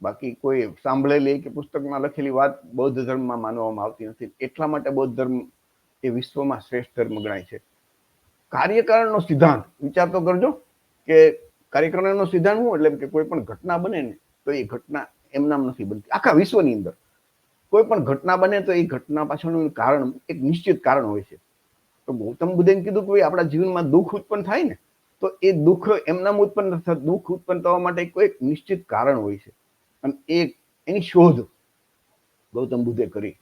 બાકી કોઈ સાંભળેલી કે પુસ્તકમાં લખેલી વાત બૌદ્ધ ધર્મમાં માનવામાં આવતી નથી. એટલા માટે બૌદ્ધ ધર્મ એ વિશ્વમાં શ્રેષ્ઠ ધર્મ ગણાય છે. કાર્યકારણનો સિદ્ધાંત વિચાર તો કરજો કે કાર્યકારણનો સિદ્ધાંત શું? એટલે કે કોઈ પણ ઘટના બને ને તો એ ઘટના એમનામ નથી બનતી. આખા વિશ્વની અંદર કોઈ પણ ઘટના બને તો એ ઘટના પાછળનું કારણ, એક નિશ્ચિત કારણ હોય છે. તો ગૌતમ બુદ્ધે કીધું કે આપણા જીવનમાં દુઃખ ઉત્પન્ન થાય ને, તો એ દુઃખ એમનામ ઉત્પન્ન નથી થતું. દુઃખ ઉત્પન્ન થવા માટે કોઈ એક નિશ્ચિત કારણ હોય છે, અને એની શોધ ગૌતમ બુદ્ધે કરી.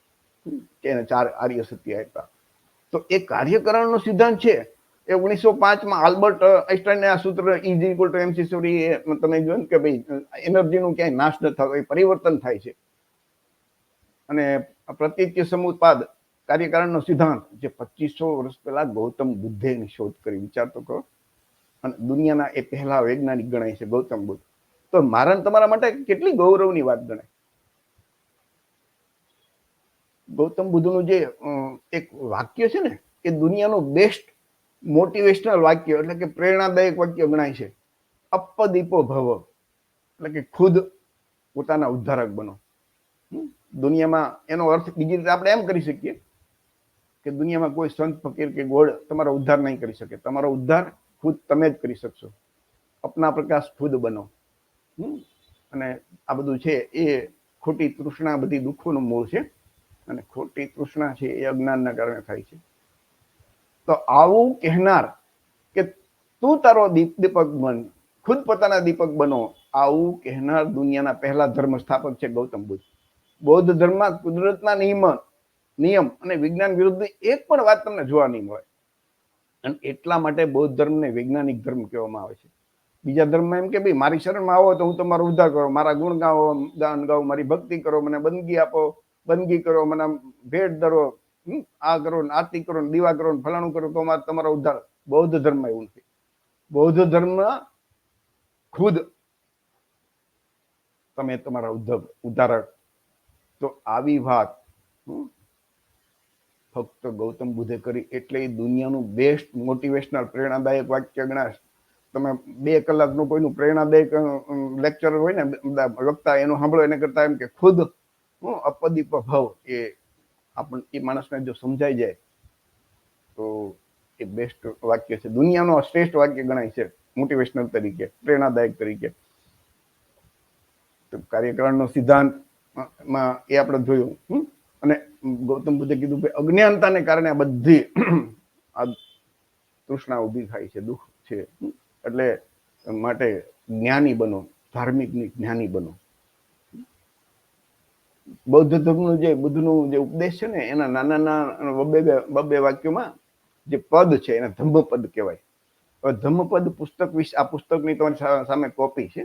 એને 4 આર્ય સત્ય આપ્યા. તો એ કાર્યકરણનો સિદ્ધાંત છે એ 1905માં આલ્બર્ટ આઇન્સ્ટાઈને આ સૂત્ર E=mc², તમે જોયું કે ભાઈ એનર્જીનું ક્યાંય નાશ ન થતો, એ પરિવર્તન થાય છે. અને પ્રતીત્ય સમુત્પાદ કાર્યકારણનો સિદ્ધાંત જે 2500 વર્ષ પહેલા ગૌતમ બુદ્ધે એની શોધ કરી. વિચાર તો કરો. અને દુનિયાના એ પહેલા વૈજ્ઞાનિક ગણાય છે ગૌતમ બુદ્ધ. તો મારા તમારા માટે કેટલી ગૌરવની વાત ગણાય. ગૌતમ બુદ્ધનું જે એક વાક્ય છે ને, એ દુનિયાનું બેસ્ટ મોટિવેશનલ વાક્ય, એટલે કે પ્રેરણાદાયક વાક્ય ગણાય છે. અપદીપો ભવ, એટલે કે ખુદ પોતાના ઉદ્ધારક બનો. દુનિયામાં એનો અર્થ બીજી રીતે આપણે એમ કરી શકીએ કે દુનિયામાં કોઈ સંત ફકીર કે ગોળ તમારો ઉદ્ધાર નહીં કરી શકે. તમારો ઉદ્ધાર ખુદ તમે જ કરી શકશો. અપના પ્રકાશ ખુદ બનો. અને આ બધું છે એ ખોટી તૃષ્ણા બધી દુઃખોનું મૂળ છે, અને ખોટી તૃષ્ણા છે એ અજ્ઞાનના કારણે થાય છે. તો આવું કહેનાર કે તું તારો દીપક બન, ખુદ પોતાના દીપક બનો, આવું કહેનાર દુનિયાના પહેલા ધર્મ સ્થાપક છે ગૌતમ બુદ્ધ. બૌદ્ધ ધર્મમાં કુદરતના નિયમ અને વિજ્ઞાન વિરુદ્ધની એક પણ વાત તમને જોવા નહીં મળે. અને એટલા માટે બૌદ્ધ ધર્મને વૈજ્ઞાનિક ધર્મ કહેવામાં આવે છે. બીજા ધર્મમાં એમ કે ભાઈ મારી શરણમાં આવો તો હું તમારો ઉદ્ધાર કરો, મારા ગુણ ગાઓ, ગાન ગાઓ, મારી ભક્તિ કરો, મને બંદગી આપો, બંદગી કરો, મને ભેટ ધરો, આ કરો, આરતી કરો, દીવા કરો, ફલાણું કરો તો તમારો ઉદ્ધાર. બૌદ્ધ ધર્મમાં એવું નથી. બૌદ્ધ ધર્મ ખુદ તમે તમારા ઉદ્ધારક. તો આવી વાત ફક્ત ગૌતમ બુદ્ધે કરી એટલે દુનિયાનું બેસ્ટ મોટિવેશનલ પ્રેરણાદાયક વાક્ય ગણાશ. તમે 2 કલાકનું કોઈનું પ્રેરણાદાયક લેક્ચર હોય ને વક્તા એનું સાંભળો એને કરતા એમ કે ખુદ અપદીપ ભાવ એ માણસને જો સમજાઈ જાય તો એ બેસ્ટ વાક્ય છે, દુનિયાનો શ્રેષ્ઠ વાક્ય ગણાય છે મોટિવેશનલ તરીકે, પ્રેરણાદાયક તરીકે. કાર્યકારણનો સિદ્ધાંતમાં એ આપણે જોયું. અને ગૌતમ બુદ્ધે કીધું કે અજ્ઞાનતાને કારણે આ બધી આ તૃષ્ણા ઊભી થાય છે, દુઃખ છે. એટલે માટે જ્ઞાની બનો, ધાર્મિક જ્ઞાની બનો. બૌદ્ધ ધર્મનું જે બુદ્ધનું જે ઉપદેશ છે ને એના નાના બબ્બે વાક્યોમાં જે પદ છે એને ધમ્મપદ કહેવાય. ધમ્મપદ પુસ્તક વિશે, આ પુસ્તકની તમારી સામે કોપી છે.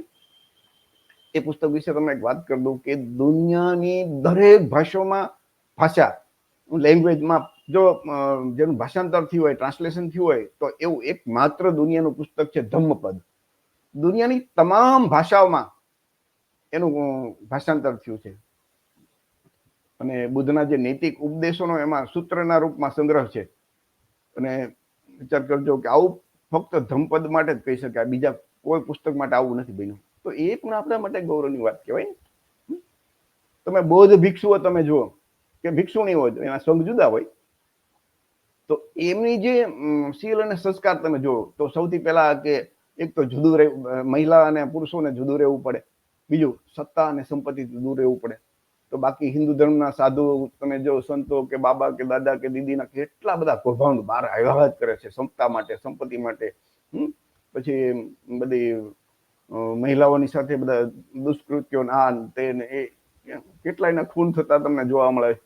એ પુસ્તક વિશે તમને એક વાત કરી દઉં કે દુનિયાની દરેક ભાષા લેંગ્વેજમાં જો જેનું ભાષાંતર થયું હોય, ટ્રાન્સલેશન થયું હોય તો એવું એક માત્ર દુનિયાનું પુસ્તક છે ધમ્મપદ. દુનિયાની તમામ ભાષાઓમાં એનું ભાષાંતર થયું છે. અને બુદ્ધના જે નૈતિક ઉપદેશોનો એમાં સૂત્રના રૂપમાં સંગ્રહ છે. અને વિચાર કરજો કે આવું ફક્ત ધમ્મપદ માટે જ કહી શકાય, બીજા કોઈ પુસ્તક માટે આવું નથી બન્યું. તો એ પણ આપણા માટે ગૌરવની વાત કહેવાય. તમે બૌદ્ધ ભિક્ષુઓ તમે જુઓ કે ભિક્ષુણી હોય એના સંઘ જુદા હોય, તો એમની જે શીલ અને સંસ્કાર તમે જુઓ તો સૌથી પહેલા કે એક તો જુદું રહેવું, મહિલા અને પુરુષોને જુદું રહેવું પડે. બીજું સત્તા અને સંપત્તિથી દૂર રહેવું પડે. તો બાકી હિન્દુ ધર્મના સાધુ તમે જો સંતો કે બાબા કે દાદા કે દીદીના કેટલા બધા કૌભાંડ બહાર આવ્યા જ કરે છે સત્તા માટે, સંપત્તિ માટે. પછી બધી મહિલાઓની સાથે બધા દુષ્કૃત્યો આ તે એ કેટલાયના ખૂન થતા તમને જોવા મળે.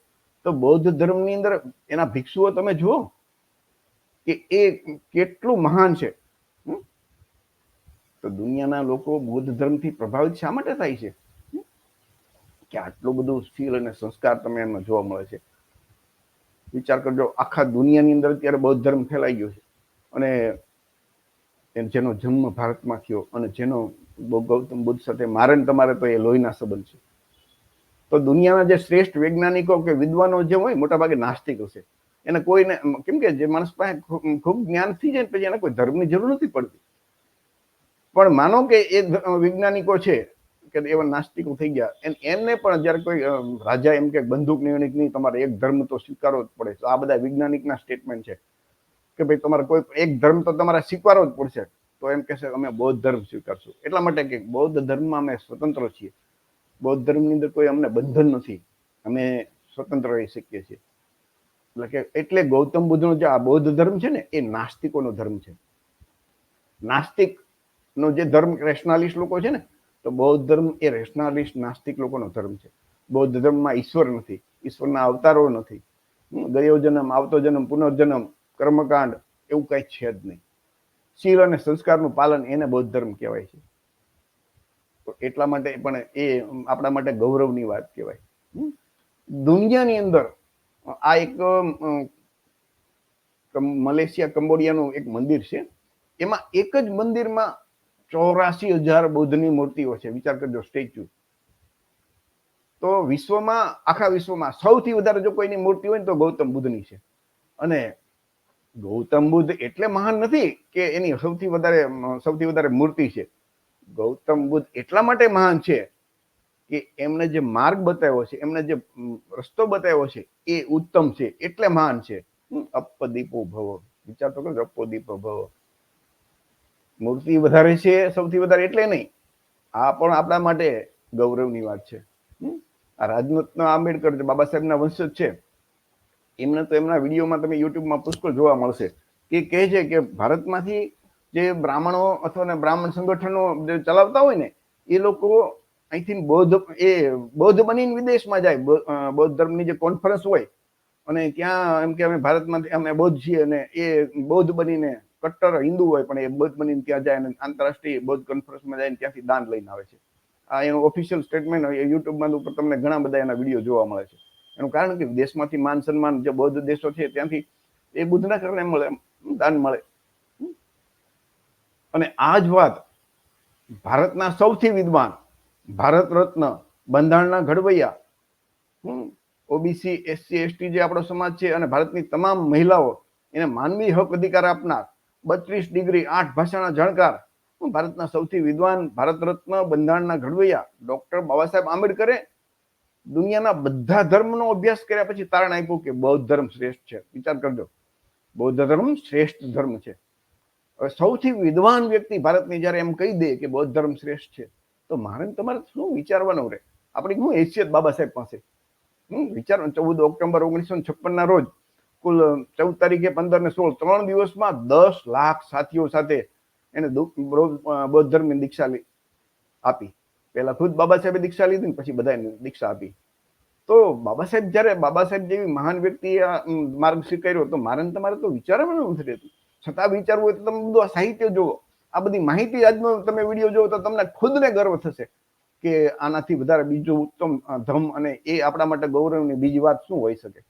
તો બૌદ્ધ ધર્મની અંદર એના ભિક્ષુઓ તમે જુઓ કે એ કેટલું મહાન છે. તો દુનિયાના લોકો બૌદ્ધ ધર્મથી પ્રભાવિત શા માટે થાય છે કે આટલું બધું શીલ અને સંસ્કાર તમે એમાં જોવા મળે છે. વિચાર કરજો, આખા દુનિયાની અંદર અત્યારે બૌદ્ધ ધર્મ ફેલાઈ ગયો છે. અને જેનો જન્મ ભારતમાં થયો અને જેનો ગૌતમ બુદ્ધ સાથે મારે તમારે તો એ લોહીના સંબંધ છે. તો દુનિયાના જે શ્રેષ્ઠ વૈજ્ઞાનિકો કે વિદ્વાનો જે હોય મોટાભાગે નાસ્તિક હશે. એને કોઈને કેમ કે જે માણસ પાસે ખૂબ જ્ઞાન થઈ જાય પછી એને કોઈ ધર્મની જરૂર નથી પડતી. પણ માનો કે એ વૈજ્ઞાનિકો છે કે એવા નાસ્તિકો થઈ ગયા, એમને પણ જયારે કોઈ રાજા એમ કે બંદૂક નહીં તમારે એક ધર્મ તો સ્વીકારવો જ પડે. તો આ બધા વૈજ્ઞાનિકના સ્ટેટમેન્ટ છે કે ભાઈ તમારે કોઈ એક ધર્મ તો તમારે સ્વીકારવો જ પડશે. તો એમ કહેશે અમે બૌદ્ધ ધર્મ સ્વીકારશું. એટલા માટે કે બૌદ્ધ ધર્મમાં અમે સ્વતંત્ર છીએ. બૌદ્ધ ધર્મની અંદર કોઈ અમને બંધન નથી, અમે સ્વતંત્ર રહી શકીએ છીએ. એટલે ગૌતમ બુદ્ધનો જે આ બૌદ્ધ ધર્મ છે ને એ નાસ્તિકોનો ધર્મ છે. નાસ્તિકનો જે ધર્મ રેશનાલિસ્ટ લોકો છે ને, તો બૌદ્ધ ધર્મ એ રેશનાલિસ્ટ નાસ્તિક લોકોનો ધર્મ છે. બૌદ્ધ ધર્મમાં ઈશ્વર નથી, ઈશ્વરના અવતારો નથી, ગયો જન્મ, આવતો જન્મ, પુનર્જન્મ, કર્મકાંડ એવું કઈ છે જ નહીં. શીલ અને સંસ્કારનું પાલન એને બૌદ્ધ ધર્મ કહેવાય છે. તો એટલા માટે પણ એ આપણા માટે ગૌરવની વાત કહેવાય. દુનિયાની અંદર આ એક મલેશિયા કંબોડિયાનું એક મંદિર છે. એમાં એક જ મંદિરમાં 84,000 બૌદ્ધની મૂર્તિઓ છે. વિચાર કરજો, સ્ટેચ્યુ. તો વિશ્વમાં, આખા વિશ્વમાં સૌથી વધારે જો કોઈની મૂર્તિ હોય ને તો ગૌતમ બુદ્ધની છે. અને ગૌતમ બુદ્ધ એટલે મહાન નથી કે એની સૌથી વધારે મૂર્તિ છે. ગૌતમ બુદ્ધ એટલા માટે મહાન છે કે એમને જે માર્ગ બતાવ્યો છે, એમને જે રસ્તો બતાવ્યો છે એ ઉત્તમ છે, એટલે મહાન છે. અપદીપો ભવ. વિચાર તો કરો, અપદીપો ભવ. મૂર્તિ વધારે છે સૌથી વધારે એટલે નહીં, આ પણ આપણા માટે ગૌરવની વાત છે. આ રાજરત્ન આંબેડકર બાબા સાહેબના વંશજ છે. એમને તો એમના વિડીયોમાં તમે યુટ્યુબમાં પુષ્કળ જોવા મળશે કે કહે છે કે ભારતમાંથી જે બ્રાહ્મણો અથવા બ્રાહ્મણ સંગઠનો જે ચલાવતા હોય ને એ લોકો અહીંથી બૌદ્ધ બનીને વિદેશમાં જાય. બૌદ્ધ ધર્મની જે કોન્ફરન્સ હોય અને ત્યાં એમ કે અમે ભારતમાંથી અમે બૌદ્ધ છીએ, અને એ બૌદ્ધ બનીને કટ્ટર હિન્દુ હોય પણ એ બૌદ્ધ બનીને ત્યાં જાય અને આંતરરાષ્ટ્રીય બૌદ્ધ કોન્ફરન્સમાં જઈને ત્યાંથી દાન લઈને આવે છે. આ એનું ઓફિશિયલ સ્ટેટમેન્ટ યુટ્યુબમાં ઉપર તમને ઘણા બધા એના વિડીયો જોવા મળે છે. એનું કારણ કે દેશમાંથી માન સન્માન જે બૌદ્ધ દેશો છે ત્યાંથી એ બુદ્ધના કારણે મળે, દાન મળે. અને આ જ વાત ભારતના સૌથી વિદ્વાન, ભારત રત્ન, બંધારણના ઘડવૈયા, ઓબીસી એસસી એસટી જે આપણો સમાજ છે અને ભારતની તમામ મહિલાઓ એને માનવી હક અધિકાર આપનાર, 32 ડિગ્રી 8 ભાષાના જાણકાર, ભારતના સૌથી વિદ્વાન, ભારત રત્ન, બંધારણના ઘડવૈયા ડોક્ટર બાબા સાહેબ આંબેડકરે દુનિયાના બધા ધર્મનો અભ્યાસ કર્યા પછી તારણ આપ્યું કે બૌદ્ધ ધર્મ શ્રેષ્ઠ છે. વિચાર કરજો, બૌદ્ધ ધર્મ શ્રેષ્ઠ ધર્મ છે. સૌથી વિદ્વાન વ્યક્તિ ભારતની જયારે એમ કહી દે કે બૌદ્ધ ધર્મ શ્રેષ્ઠ છે, તો મારે તમારે શું વિચારવાનું રહે? આપણી શું હેસિયત બાબા સાહેબ પાસે? વિચારો, 14 ઓક્ટોબર 1956 ના રોજ કુલ 14 તારીખે 15 ને 16 3 દિવસમાં 10 લાખ સાથીઓ સાથે એને બૌદ્ધ ધર્મની દીક્ષા આપી. પહેલા ખુદ બાબા સાહેબે દીક્ષા લીધી, પછી બધાને દીક્ષા આપી. તો બાબા સાહેબ જયારે બાબા સાહેબ જેવી મહાન વ્યક્તિએ માર્ગ સ્વીકાર્યો, તો મારે તમારે તો વિચારવાનું નથી રહેતું. છતાં વિચારવું હોય તો તમે બધું આ સાહિત્ય જુઓ, આ બધી માહિતી આજનો તમે વિડીયો જુઓ તો તમને ખુદને ગર્વ થશે કે આનાથી વધારે બીજું ઉત્તમ ધર્મ અને એ આપણા માટે ગૌરવની બીજી વાત શું હોઈ શકે?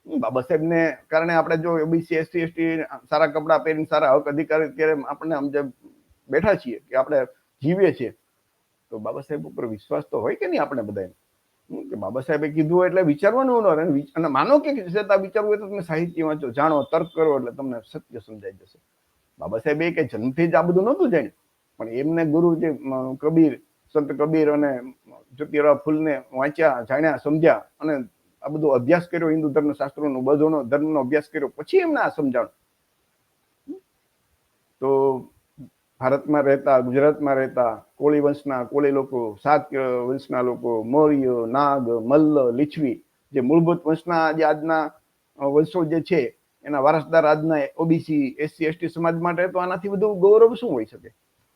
બાબા સાહેબને કારણે આપણે જો ઓબીસી એસસી એસટી સારા કપડાં પહેરીને સારા હક અધિકાર અત્યારે આપણે આમ જે બેઠા છીએ કે આપણે જીવીએ છીએ, તો બાબા સાહેબ ઉપર વિશ્વાસ તો હોય કે નહીં આપણે બધાને? કે બાબા સાહેબે કીધું હોય એટલે વિચારવાનું ન રહે. અને માનો કે છતાં વિચારવું હોય તો તમે સાહિત્ય વાંચો, જાણો, તર્ક કરો, એટલે તમને સત્ય સમજાઈ જશે. બાબા સાહેબે કે જન્મથી જ આ બધું નહોતું જાણ્યું, પણ એમને ગુરુ જે કબીર, સંત કબીર અને જ્યોતિરાવ ફૂલને વાંચ્યા, જાણ્યા, સમજ્યા અને આ બધો અભ્યાસ કર્યો, હિન્દુ ધર્મ શાસ્ત્રોનો બધોનો ધર્મનો અભ્યાસ કર્યો, પછી એમને આ સમજાણું. તો ભારતમાં રહેતા, ગુજરાતમાં રહેતા કોળી વંશના, કોળી લોકો, શાક્ય વંશના લોકો, મૌર્ય, નાગ, મલ્લ, લીછવી, જે મૂળભૂત વંશના જે આજના વંશો જે છે એના વારસદાર આજના ઓબીસી એસસી એસટી સમાજ માટે તો આનાથી બધું ગૌરવ શું હોઈ શકે?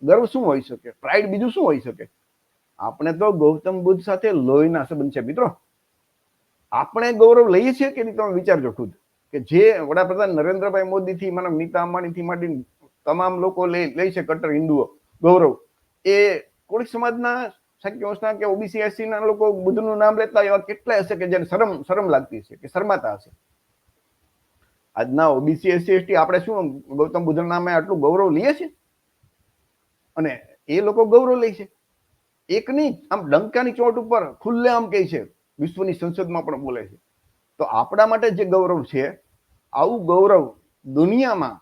ગર્વ શું હોઈ શકે? પ્રાઇડ બીજું શું હોઈ શકે? આપણે તો ગૌતમ બુદ્ધ સાથે લોહીના સંબંધ છે મિત્રો. આપણે ગૌરવ લઈએ છીએ કે નહીં? તમે વિચારજો ખુદ, કે જે વડાપ્રધાન નરેન્દ્રભાઈ મોદીથી મને નીતા અંબાણીથી માંડીને તમામ લોકો લે છે કટ્ટર હિન્દુઓ ગૌરવ, એ કોળી સમાજના, શાક્ય વંશના કે ઓબીસી એસસી ના લોકો બુદ્ધનું નામ લેતા એવા કેટલા હશે કે જેને શરમ લાગતી હશે, કે શરમાતા હશે. આજના ઓબીસી એસસી એસટી આપણે શું ગૌતમ બુદ્ધના નામે આટલું ગૌરવ લઈએ છીએ? અને એ લોકો ગૌરવ લે છે. એક નહીં, આમ ડંકાની ચોટ ઉપર ખુલ્લે આમ કહે છે, વિશ્વની સંસદમાં પણ બોલે છે. તો આપણા માટે જે ગૌરવ છે, આવું ગૌરવ દુનિયામાં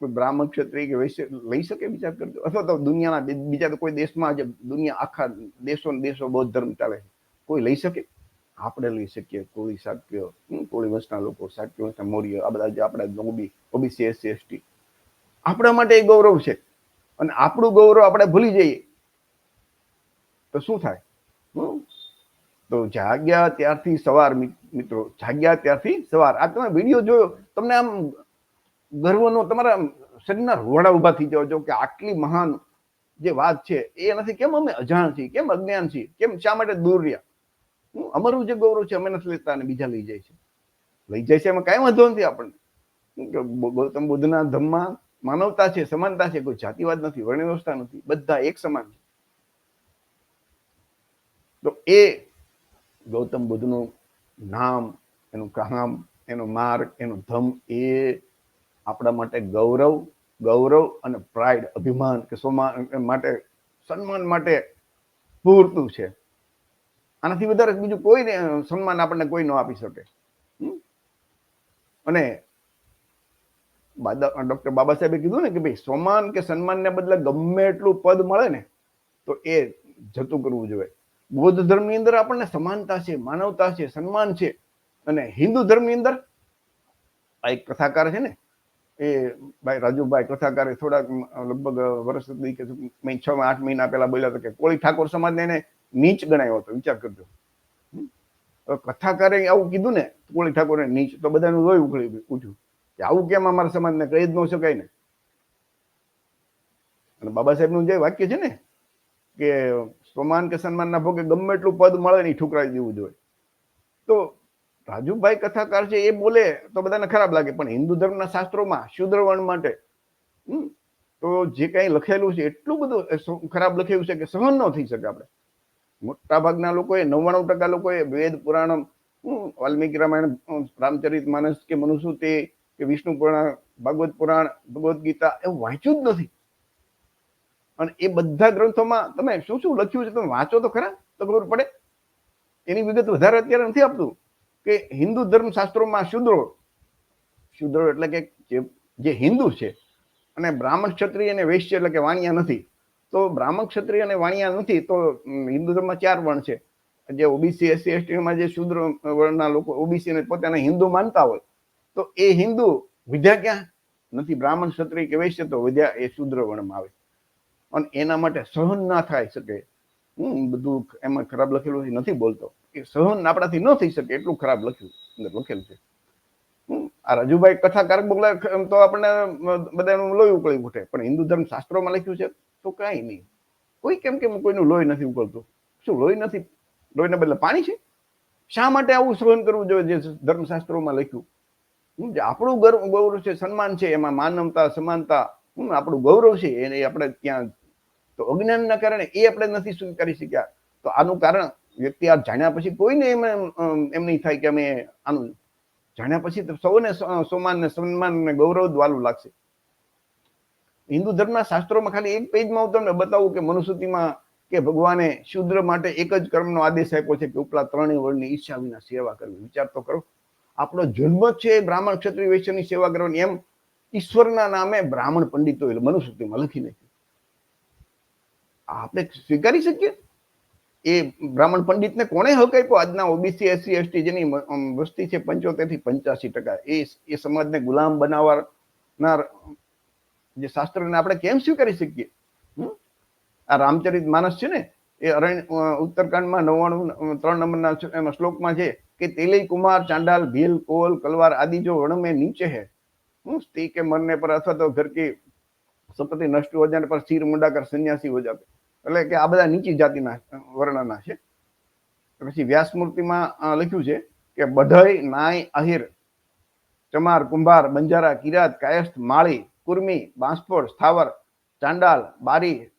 કોઈ બ્રાહ્મણ ક્ષત્રિય કે વૈશ્ય લઈ શકે? વિચાર કરજો. અથવા તો દુનિયાના બીજા કોઈ દેશમાં, જે દુનિયા આખા દેશો બૌદ્ધ ધર્મ ચાલે છે, કોઈ લઈ શકે? આપણે લઈ શકીએ. કોળી, શાક્ય, કોળી વંશના લોકો, શાક્ય વંશના, મૌર્ય, આ બધા જે આપણે ઓબીસી એસસી એસટી, આપણા માટે એ ગૌરવ છે. અને આપણું ગૌરવ આપણે ભૂલી જઈએ તો શું થાય? તો જાગ્યા ત્યારથી સવાર મિત્રો, જાગ્યા ત્યારથી સવાર. આ તમે વિડીયો જોયો, તમને આમ ગર્વનો તમારા શરીરના રોડા ઉભા થઈ જાવ છો કે આટલી મહાન જે વાત છે એનાથી કેમ અમે અજાણ છીએ, કેમ અજ્ઞાન છીએ, કેમ શા માટે દૂર રહ્યા? અમારું જે ગૌરવ છે અમે નથી લેતા અને બીજા લઈ જાય છે. એમાં કઈ વાંધો નથી આપણને. ગૌતમ બુદ્ધના ધર્મમાં માનવતા છે, સમાનતા છે, કોઈ જાતિવાદ નથી, વર્ણ વ્યવસ્થા નથી, બધા એક સમાન છે. તો એ ગૌતમ બુદ્ધનું નામ, એનું કામ, એનો માર્ગ, એનો ધમ, એ આપણા માટે ગૌરવ અને પ્રાઇડ, અભિમાન કે માટે, સન્માન માટે પૂરતું છે. આનાથી વધારે બીજું કોઈ સન્માન આપણને કોઈ ન આપી શકે. અને ડોક્ટર બાબા સાહેબે કીધું ને કે ભાઈ સમાન કે સન્માનને બદલે ગમે એટલું પદ મળે ને તો એ જતું કરવું જોઈએ. બૌદ્ધ ધર્મની અંદર આપણને સમાનતા છે, માનવતા છે, સન્માન છે. અને હિન્દુ ધર્મની અંદર આ એક કથાકાર છે ને, એ ભાઈ રાજુભાઈ કથાકારે થોડાક લગભગ વર્ષ 6-8 મહિના પહેલા બોલ્યા હતા કે કોળી ઠાકોર સમાજને એને નીચ ગણાયો હતો. વિચાર કરજો. કથાકારે આવું કીધું ને, કોળી ઠાકોરને નીચ, તો બધાનું લોહી ઉઠ્યું કે આવું કેમ અમારા સમાજને કહી જ ન શકાય ને. અને બાબા સાહેબનું જે વાક્ય છે ને કે સમાન કે સન્માનના ભોગે ગમે એટલું પદ મળે ને ઠુકરાવી દેવું જોઈએ. તો રાજુભાઈ કથાકાર છે એ બોલે તો બધાને ખરાબ લાગે, પણ હિન્દુ ધર્મના શાસ્ત્રોમાં શુદ્ર વર્ણ માટે તો જે કઈ લખેલું છે એટલું બધું ખરાબ લખેલું છે કે સહન ન થઈ શકે. આપણે મોટા ભાગના લોકોએ 99% લોકોએ વેદ પુરાણ, વાલ્મીકી રામાયણ, રામચરિત માનસ કે મનુસ્મૃતિ કે વિષ્ણુ પુરાણ, ભાગવત પુરાણ, ભગવદ્ ગીતા એવું વાંચ્યું જ નથી. અને એ બધા ગ્રંથોમાં તમે શું શું લખ્યું છે તમે વાંચો તો ખરા તો ખબર પડે. એની વિગત વધારે અત્યારે નથી આપતું કે હિન્દુ ધર્મ શાસ્ત્રોમાં શુદ્રો એટલે કે જે હિન્દુ છે અને બ્રાહ્મણ, ક્ષત્રિય અને વૈશ્ય એટલે કે વાણિયા નથી. તો બ્રાહ્મણ, ક્ષત્રિય અને વાણિયા નથી તો હિન્દુ ધર્મમાં 4 વર્ણ છે. જે ઓબીસી, એસસી, એસટીમાં જે શુદ્ર વર્ણના લોકો ઓબીસી ને પોતાને હિન્દુ માનતા હોય તો એ હિન્દુ વિદ્યા ક્યાં નથી, બ્રાહ્મણ, ક્ષત્રિય કે વૈશ્ય, તો વિદ્યા એ શુદ્ર વર્ણમાં આવે. અને એના માટે સહન ના થાય શકે. બધું એમાં ખરાબ લખેલું નથી બોલતો, એ સહન આપણાથી ન થઈ શકે એટલું ખરાબ લખેલું છે. આ રાજુભાઈ કથાકાર બોલે તો આપણને બધાનું લોહી ઉકળી ઉઠે, પણ હિન્દુ ધર્મ શાસ્ત્રોમાં લખ્યું છે તો કઈ નહીં. કોઈ કેમ કોઈનું લોહી નથી ઉકળતું? શું લોહી નથી? લોહીને બદલે પાણી છે? શા માટે આવું સહન કરવું જોઈએ જે ધર્મશાસ્ત્રોમાં લખ્યું? જે આપણું ગૌરવ છે, સન્માન છે, એમાં માનવતા, સમાનતા આપણું ગૌરવ છે, એને આપણે ત્યાં તો અજ્ઞાનના કારણે એ આપણે નથી સ્વીકારી શક્યા. તો આનું કારણ વ્યક્તિ આ જાણ્યા પછી કોઈને એમ નહીં થાય કે અમે આનું જાણ્યા પછી તો સૌને સોમાન ને સન્માન ને ગૌરવ વાલું લાગશે. હિન્દુ ધર્મના શાસ્ત્રોમાં ખાલી એક પેજમાં હું તમને બતાવું કે મનુસ્મૃતિમાં કે ભગવાને શુદ્ર માટે એક જ કર્મનો આદેશ આપ્યો છે કે ઉપલા 3 વર્ણની ઈચ્છા વિના સેવા કરવી. વિચાર તો કરો, આપણો જન્મ છે બ્રાહ્મણ, ક્ષત્રિય, વૈશ્યની સેવા કરવાની, એમ ઈશ્વરના નામે બ્રાહ્મણ પંડિતો મનુસ્મૃતિમાં લખી નાખ્યું. આપણે સ્વીકારી શકીએ? એ બ્રાહ્મણ પંડિતને કોણે હક આપ્યો? આજના ઓબીસી, એસસી, એસટી જેની વસ્તી છે 75 થી 85%, એ સમાજને ગુલામ બનાવનાર જે શાસ્ત્રને આપણે કેમ સ્વીકારી શકીએ? આ રામચરિત માનસ છે ને, એ ઉત્તરકાંડમાં 99 નંબરના શ્લોકમાં છે કે તેલઈ કુમાર, ચાંડાલ, ભીલ, કોલ, કલવાર આદિ જો વર્ણ में नीचे है, स्त्री के मरने पर अथवा तो घर की संपत्ति नष्ट हो जाने पर सिर मुंडाकर सन्यासी हो जाते. એટલે કે આ બધા નીચી જાતિના વર્ણના છે. પછી વ્યાસમૂર્તિમાં લખ્યું છે કે બઢઈ, નાય, આહિર, ચમાર, કુંભાર, બંજારા, કિરાત, કાયસ્થ, માળી, કુર્મી, બાંસફોડ, સ્થાવર, ચાંડાલ, બારી,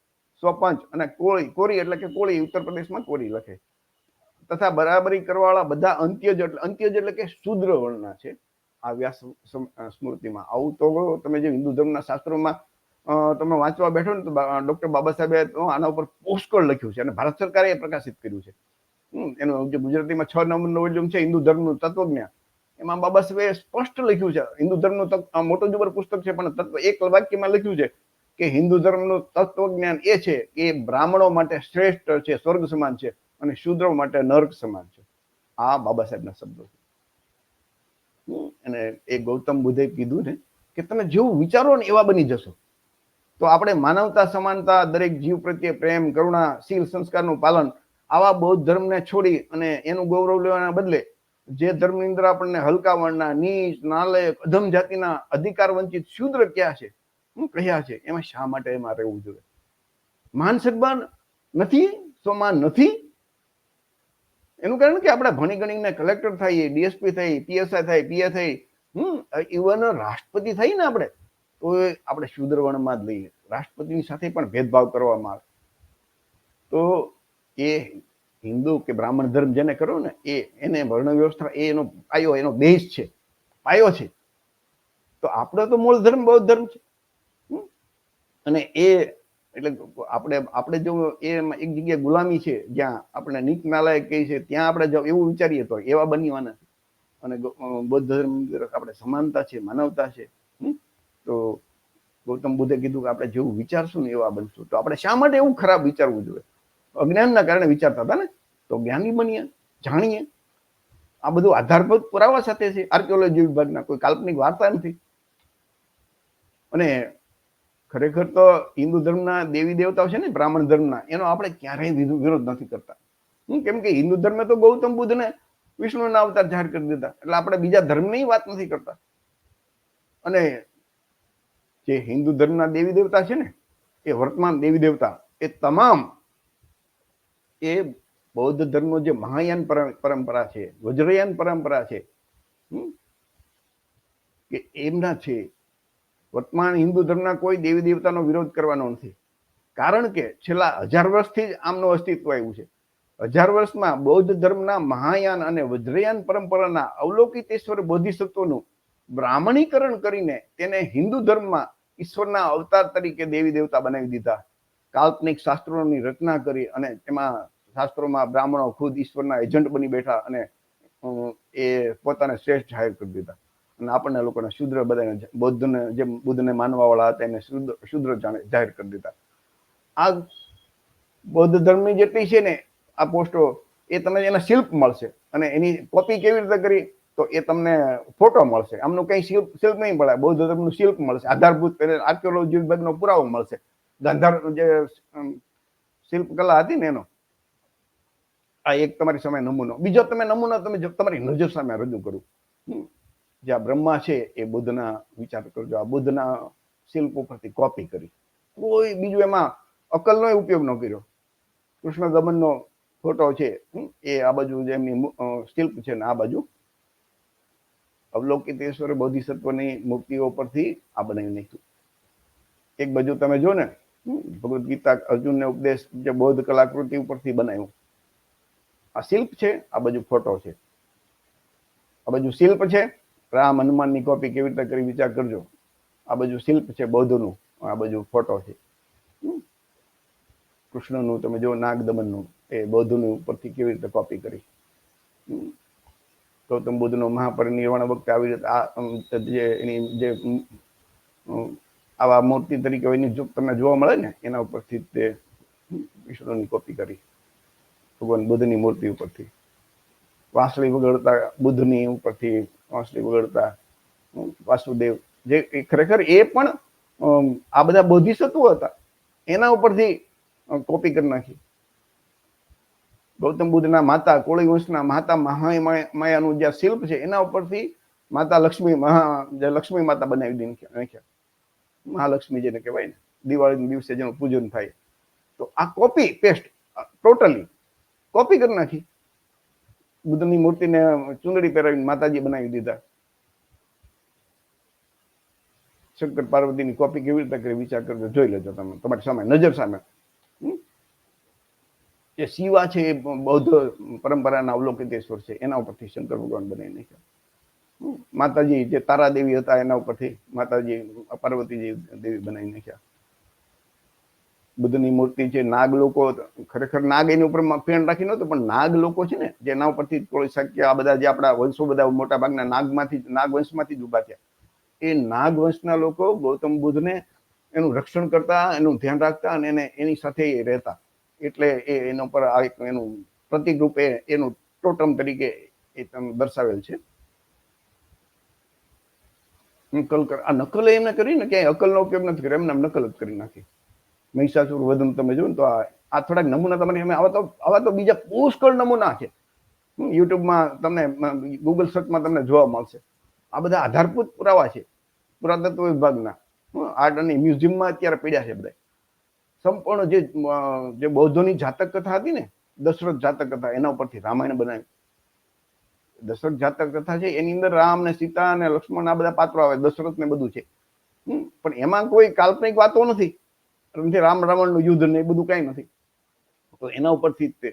સ્વપંચ અને કોરી એટલે કે કોળી, ઉત્તર પ્રદેશમાં કોરી લખે, તથા બરાબરી કરવાવાળા બધા અંત્યજ એટલે કે શુદ્ર વર્ણના છે આ વ્યાસ સ્મૃતિમાં. આવું તો તમે જે હિન્દુ ધર્મના શાસ્ત્રોમાં તમે વાંચવા બેઠો ને તો ડોક્ટર બાબા સાહેબે આના ઉપર પુષ્કળ લખ્યું છે અને ભારત સરકારે પ્રકાશિત કર્યું છે. એનું જે ગુજરાતીમાં 6 નંબરનું વોલ્યુમ છે હિન્દુ ધર્મનું તત્વજ્ઞાન, એમાં બાબા સાહેબે સ્પષ્ટ લખ્યું છે. હિન્દુ ધર્મનું મોટો જબર પુસ્તક છે, પણ તત્વ એક વાક્યમાં લખ્યું છે કે હિન્દુ ધર્મનું તત્વજ્ઞાન એ છે કે બ્રાહ્મણો માટે શ્રેષ્ઠ છે, સ્વર્ગ સમાન છે, અને શૂદ્રો માટે નર્ક સમાન છે. આ બાબા સાહેબના શબ્દો છે. અને એ ગૌતમ બુદ્ધે કીધું ને કે તમે જેવું વિચારો ને એવા બની જશો. તો આપણે માનવતા, સમાનતા, દરેક જીવ પ્રત્યે પ્રેમ, કરુણા, શીલ, સંસ્કારનું પાલન, આવા બૌદ્ધ ધર્મને છોડી અને એનું ગૌરવ લેવાના બદલે જે ધર્મની અંદર આપણને હલકા વર્ણના, નીચ, નાલાયક, અધમ જાતિના, અધિકાર વંચિત, શૂદ્ર ક્યાં છે કહ્યા છે, એમાં શા માટે એમાં રહેવું જોઈએ? માન સન્માન નથી, સ્વમાન નથી. એનું કારણ કે આપણે ભણી ગણીને કલેક્ટર થઈએ, ડીએસપી થઈ, પીએસઆઈ થઈ, પીએ થઈ, ઇવન રાષ્ટ્રપતિ થઈ ને આપણે, તો આપણે શુદ્ર વર્ણમાં જ લઈએ. રાષ્ટ્રપતિની સાથે પણ ભેદભાવ કરવામાં આવે. તો એ હિન્દુ કે બ્રાહ્મણ ધર્મ જેને કરો ને એને વર્ણ વ્યવસ્થા એનો પાયો, એનો બેઝ છે, પાયો છે. તો આપણો તો મૂળ ધર્મ બૌદ્ધ ધર્મ છે. અને એ એટલે આપણે જો એક જગ્યાએ ગુલામી છે જ્યાં આપણે નીચ નાલાયક કહી છે, ત્યાં આપણે જો એવું વિચારીએ તો એવા બનવાના છે. અને બૌદ્ધ ધર્મ આપણે સમાનતા છે, માનવતા છે. તો ગૌતમ બુદ્ધે કીધું કે આપણે જેવું વિચારશું ને એવા બનશું. તો આપણે શા માટે એવું ખરાબ વિચારવું જોઈએ? અજ્ઞાનના કારણે વિચારતા હતા ને, તો જ્ઞાની બનીએ, જાણીએ. આ બધું આધારભૂત પુરાવા સાથે છે, આર્કિયોલોજી વિભાગના, કોઈ કાલ્પનિક વાર્તા નથી. અને ખરેખર તો હિન્દુ ધર્મના દેવી દેવતાઓ છે ને બ્રાહ્મણ ધર્મના, એનો આપણે ક્યારેય વિરોધ નથી કરતા. કેમ કે હિન્દુ ધર્મે તો ગૌતમ બુદ્ધને વિષ્ણુના અવતાર જાહેર કરી દીધા, એટલે આપણે બીજા ધર્મની વાત નથી કરતા. અને જે હિન્દુ ધર્મના દેવી દેવતા છે ને, એ વર્તમાન દેવી દેવતા એ તમામ એ બૌદ્ધ ધર્મનો જે મહાયાન પરંપરા છે, વજ્રયાન પરંપરા છે, કે એમના છે. વર્તમાન હિન્દુ ધર્મના કોઈ દેવી દેવતાનો વિરોધ કરવાનો નથી, કારણ કે છેલ્લા 1000 વર્ષથી જ આમનું અસ્તિત્વ આવ્યું છે. 1000 વર્ષમાં બૌદ્ધ ધર્મના મહાયાન અને વજ્રયાન પરંપરાના અવલોકિતેશ્વર બોધિસત્વનું બ્રાહ્મણીકરણ કરીને તેને હિન્દુ ધર્મમાં ઈશ્વરના અવતાર તરીકે દેવી દેવતા બનાવી દીધા. કાલ્પનિક શાસ્ત્રોની રચના કરી અને તેમાં શાસ્ત્રોમાં બ્રાહ્મણો ખુદ ઈશ્વરના એજન્ટ બની બેઠા અને એ પોતાને શ્રેષ્ઠ જાહેર કરી દીધા. અને આપણને લોકોને શુદ્ર બધાને, બૌદ્ધને જેમ બુદ્ધને માનવા વાળા હતા એને શુદ્ર જાહેર કરી દીધા. આ બૌદ્ધ ધર્મની જેટલી છે ને આ પોસ્ટો, એ તમને એના શિલ્પ મળશે, અને એની કોપી કેવી રીતે કરી તો એ તમને ફોટો મળશે. આમનું કઈ શિલ્પ નહીં મળે, બૌદ્ધ ધર્મનું શિલ્પ મળશે, આધારભૂત આર્કિયોલોજી વિભાગનો પુરાવો મળશે. ગાંધાર જે શિલ્પકલા હતી ને એનો આ એક તમારી સામે નમૂનો. બીજો તમે નમૂનો તમે તમારી નજર સામે રજૂ કરું. જ્યાં બ્રહ્મા છે એ બુદ્ધના વિચાર કરજો, આ બુદ્ધના શિલ્પ ઉપરથી કોપી કરી, કોઈ બીજું એમાં અકલનો ઉપયોગ ન કર્યો. કૃષ્ણ દમનનો ફોટો છે એ આ બાજુ જે એમની શિલ્પ છે ને આ બાજુ અવલોકિતેશ્વર બોધિસત્વની મૂર્તિઓ પરથી આ બનાવી નાખ્યું. એક બાજુ તમે જો ને ભગવદ્ ગીતા અર્જુનને ઉપદેશ જે બૌદ્ધ કલાકૃતિ ઉપરથી બનાવ્યું. આ શિલ્પ છે, આ બાજુ ફોટો છે. આ બાજુ શિલ્પ છે, રામ હનુમાનની કોપી કેવી રીતે કરી વિચાર કરજો. આ બાજુ શિલ્પ છે બૌદ્ધનું, આ બાજુ ફોટો છે કૃષ્ણનું. તમે જો નાગ દમનનું, એ બૌદ્ધનું ઉપરથી કેવી રીતે કોપી કરી. ગૌતમ બુદ્ધનો મહાપરિનિર્વાણ વખતે આવી રીતે આ જે એની જે આવા મૂર્તિ તરીકે એની જો તમને જોવા મળે ને એના ઉપરથી તે વિષ્ણુની કોપી કરી, ભગવાન બુદ્ધની મૂર્તિ ઉપરથી. વાંસળી વગાડતા બુદ્ધની ઉપરથી વાંસળી વગાડતા વાસુદેવ, જે ખરેખર એ પણ આ બધા બોધિસત્વો હતા, એના ઉપરથી કોપી કરી નાખી. ગૌતમ બુદ્ધના માતા, કોળી વંશના માતા મહામાયાનું જે શિલ્પ છે એના ઉપરથી માતા લક્ષ્મી, લક્ષ્મી માતા બનાવી નાખ્યા. મહાલક્ષ્મી જેને કહેવાય ને, દિવાળીના દિવસે જેનું પૂજન થાય. તો આ કોપી પેસ્ટ ટોટલી કોપી કરી નાખી. બુદ્ધની મૂર્તિને ચુંદડી પહેરાવીને માતાજી બનાવી દીધા. શંકર પાર્વતીની કોપી કેવી રીતે કરી વિચાર કરજો, જોઈ લેજો તમે તમારી સામે, નજર સામે. જે શિવા છે એ બૌદ્ધ પરંપરાના અવલોકિતેશ્વર છે, એના ઉપરથી શંકર ભગવાન બનાવી નાખ્યા. માતાજી જે તારા દેવી હતા એના ઉપરથી માતાજી પાર્વતીજી દેવી બનાવી નાખ્યા. બુદ્ધની મૂર્તિ છે, નાગ લોકો, ખરેખર નાગ એની ઉપર ફેણ રાખી નહોતું, પણ નાગ લોકો છે ને જેના ઉપરથી થોડી શક્ય આ બધા જે આપણા વંશો બધા મોટા ભાગના નાગ વંશમાંથી જ ઉભા થયા. એ નાગ વંશના લોકો ગૌતમ બુદ્ધને એનું રક્ષણ કરતા, એનું ધ્યાન રાખતા અને એને એની સાથે રહેતા. એટલે એના ઉપર એનું પ્રતિક રૂપે એનું ટોટમ તરીકે એ દર્શાવેલ છે. આ નકલ એમને કરી ને ક્યાંય અકલનો ઉપયોગ નથી કર્યો, એમને નકલ જ કરી નાખી. મહિષાસુર વધુ તમે જો ને તો આ થોડાક નમૂના તમારી સામે, આવા તો બીજા પુષ્કળ નમૂના છે. યુટ્યુબમાં તમને, ગૂગલ સર્ચમાં તમને જોવા મળશે. આ બધા આધારભૂત પુરાવા છે પુરાતત્વ વિભાગના. આર્ટ અને મ્યુઝિયમમાં અત્યારે પડ્યા છે બધા. સંપૂર્ણ જે બૌદ્ધોની જાતક કથા હતી ને, દશરથ જાતક કથા, એના ઉપરથી રામાયણ બનાવી. દશરથ જાતક કથા છે એની અંદર રામ ને સીતા અને લક્ષ્મણ આ બધા પાત્રો આવે, દશરથ ને બધું છે, પણ એમાં કોઈ કાલ્પનિક વાતો નથી. રામ રાવણનું યુદ્ધ ને એ બધું કઈ નથી. તો એના ઉપરથી તે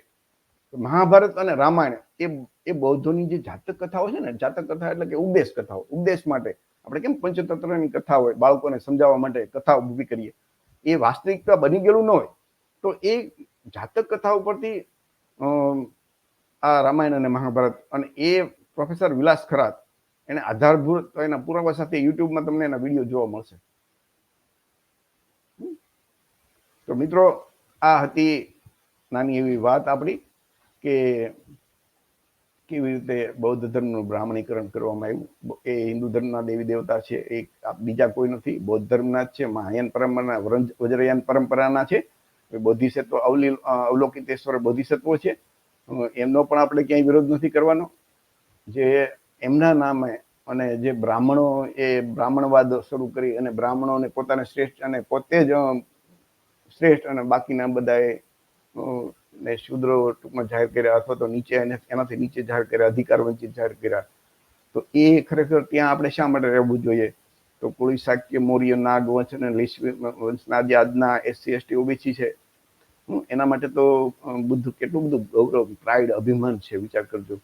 મહાભારત અને રામાયણ એ બૌદ્ધોની જે જાતક કથાઓ છે ને, જાતક કથા એટલે કે ઉપદેશ કથાઓ, ઉપદેશ માટે આપણે કેમ પંચતંત્રની કથા હોય, બાળકોને સમજાવવા માટે કથા ઉભી કરીએ, એ વાસ્તવિકતા બની ગયેલું ન હોય તો એ જાતક કથા ઉપરથી આ રામાયણ અને મહાભારત, અને એ પ્રોફેસર વિલાસ ખરાત એને આધારભૂત એના પુરાવા સાથે યુટ્યુબમાં તમને એના વિડીયો જોવા મળશે. તો મિત્રો, આ હતી નાની એવી વાત આપણી કે કેવી રીતે બૌદ્ધ ધર્મનું બ્રાહ્મણીકરણ કરવામાં આવ્યું. એ હિન્દુ ધર્મના દેવી દેવતા છે, એ બીજા કોઈ નથી, બૌદ્ધ ધર્મના જ છે, મહાયાન પરંપરાના, વજ્રયાન પરંપરાના છે. બોધિસત્વ અવલોકિતેશ્વર બોધિસત્વો છે, એમનો પણ આપણે ક્યાંય વિરોધ નથી કરવાનો. જે એમના નામે અને જે બ્રાહ્મણો એ બ્રાહ્મણવાદ શરૂ કરી અને બ્રાહ્મણોને પોતાને શ્રેષ્ઠ અને પોતે જ શ્રેષ્ઠ અને બાકીના બધાએ ને શૂદ્રો ટૂંકમાં જાહેર કર્યા, અથવા તો નીચે એનાથી નીચે જાહેર કર્યા, અધિકાર વંચિત જાહેર કર્યા. તો એ ખરેખર ત્યાં આપણે શા માટે રહેવું જોઈએ? તો કોળી, શાક્ય, મૌર્ય, નાગ વંશ અને લીછવી વંશના જે આજના SC ST OBC છે, એના માટે તો બુદ્ધ કેટલું બધું ગૌરવ, પ્રાઇડ, અભિમાન છે, વિચાર કરજો.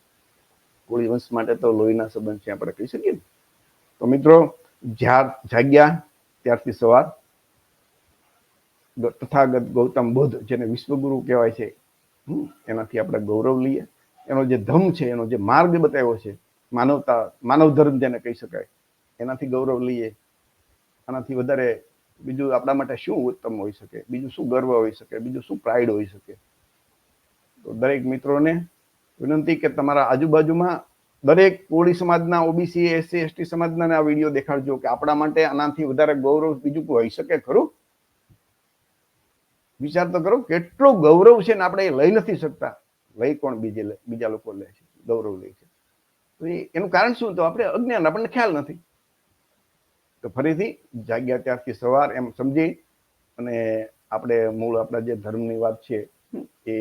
કોળી વંશ માટે તો લોહીના સંબંધ છે, આપણે કહી શકીએ. તો મિત્રો, જાગ્યા ત્યારથી સવાર, તથાગત ગૌતમ બુદ્ધ, જેને વિશ્વગુરુ કહેવાય છે, એનાથી આપણે ગૌરવ લઈએ. એનો જે ધમ છે, એનો જે માર્ગ બતાવ્યો છે, માનવતા, માનવ ધર્મ જેને કહી શકાય, એનાથી ગૌરવ લઈએ. આનાથી વધારે બીજું આપણા માટે શું ઉત્તમ હોઈ શકે? બીજું શું ગર્વ હોઈ શકે? બીજું શું પ્રાઇડ હોઈ શકે? તો દરેક મિત્રોને વિનંતી કે તમારા આજુબાજુમાં દરેક કોળી સમાજના, OBC, SC ST સમાજના આ વિડીયો દેખાડજો કે આપણા માટે આનાથી વધારે ગૌરવ બીજું કોઈ હોઈ શકે ખરું? વિચાર તો કરો, કેટલું ગૌરવ છે ને આપણે એ લઈ નથી શકતા. લઈ કોણ? બીજા લોકો લે છે, ગૌરવ લે છે. તો એનું કારણ શું? તો આપણે અજ્ઞાન, આપણને ખ્યાલ નથી. તો ફરીથી જાગ્યા ત્યારથી સવાર એમ સમજી અને આપણે મૂળ આપણા જે ધર્મની વાત છે એ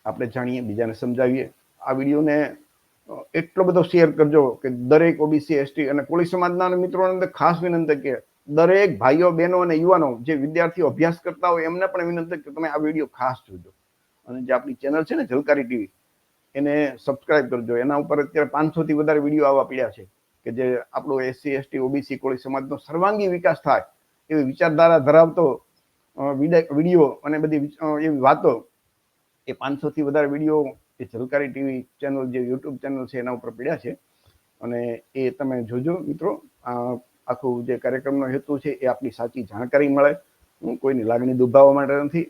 આપણે જાણીએ, બીજાને સમજાવીએ. આ વિડીયોને એટલો બધો શેર કરજો કે દરેક OBC, ST અને કોળી સમાજના મિત્રોને ખાસ વિનંતી કે દરેક ભાઈઓ, બહેનો અને યુવાનો જે વિદ્યાર્થીઓ અભ્યાસ કરતા હોય એમને પણ વિનંતી કે તમે આ વિડીયો ખાસ જોજો. અને જે આપણી ચેનલ છે ને ઝલકારી ટીવી, એને સબસ્ક્રાઇબ કરજો. એના ઉપર અત્યારે 500 થી વધારે વિડીયો આવવા પડ્યા છે કે જે આપણો SC ST OBC કોળી સમાજનો સર્વાંગી વિકાસ થાય એવી વિચારધારા ધરાવતો વિડીયો અને બધી એવી વાતો, એ 500 થી વધારે વિડીયો એ ઝલકારી ટીવી ચેનલ, જે યુટ્યુબ ચેનલ છે, એના ઉપર પડ્યા છે. અને એ તમે જોજો મિત્રો. આખું જે કાર્યક્રમનો હેતુ છે એ આપણી સાચી જાણકારી મળે, કોઈની લાગણી દુભાવવા માટે નથી.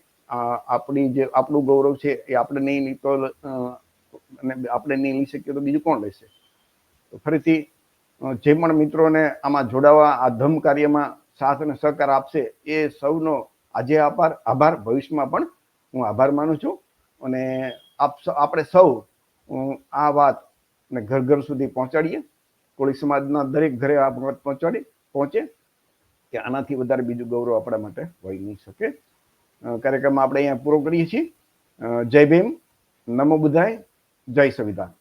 આપણી જે આપણું ગૌરવ છે એ આપણે નહીં લીધો, અને આપણે નહીં લઈ શકીએ તો બીજું કોણ લેશે? તો ફરીથી જે પણ મિત્રોને આમાં જોડાવા, આ ધમ કાર્યમાં સાથ અને સહકાર આપશે, એ સૌનો આજે આભાર, ભવિષ્યમાં પણ હું આભાર માનું છું. અને આપણે સૌ આ વાત ને ઘર ઘર સુધી પહોંચાડીએ. કોળી સમાજના દરેક ઘરે આ વાત પહોંચે કે આનાથી વધારે બીજું ગૌરવ આપણા માટે હોઈ નહીં શકે. કાર્યક્રમ આપણે અહીંયા પૂરો કરીએ છીએ. જય ભીમ, નમો બુદ્ધાય, જય સંવિધાન.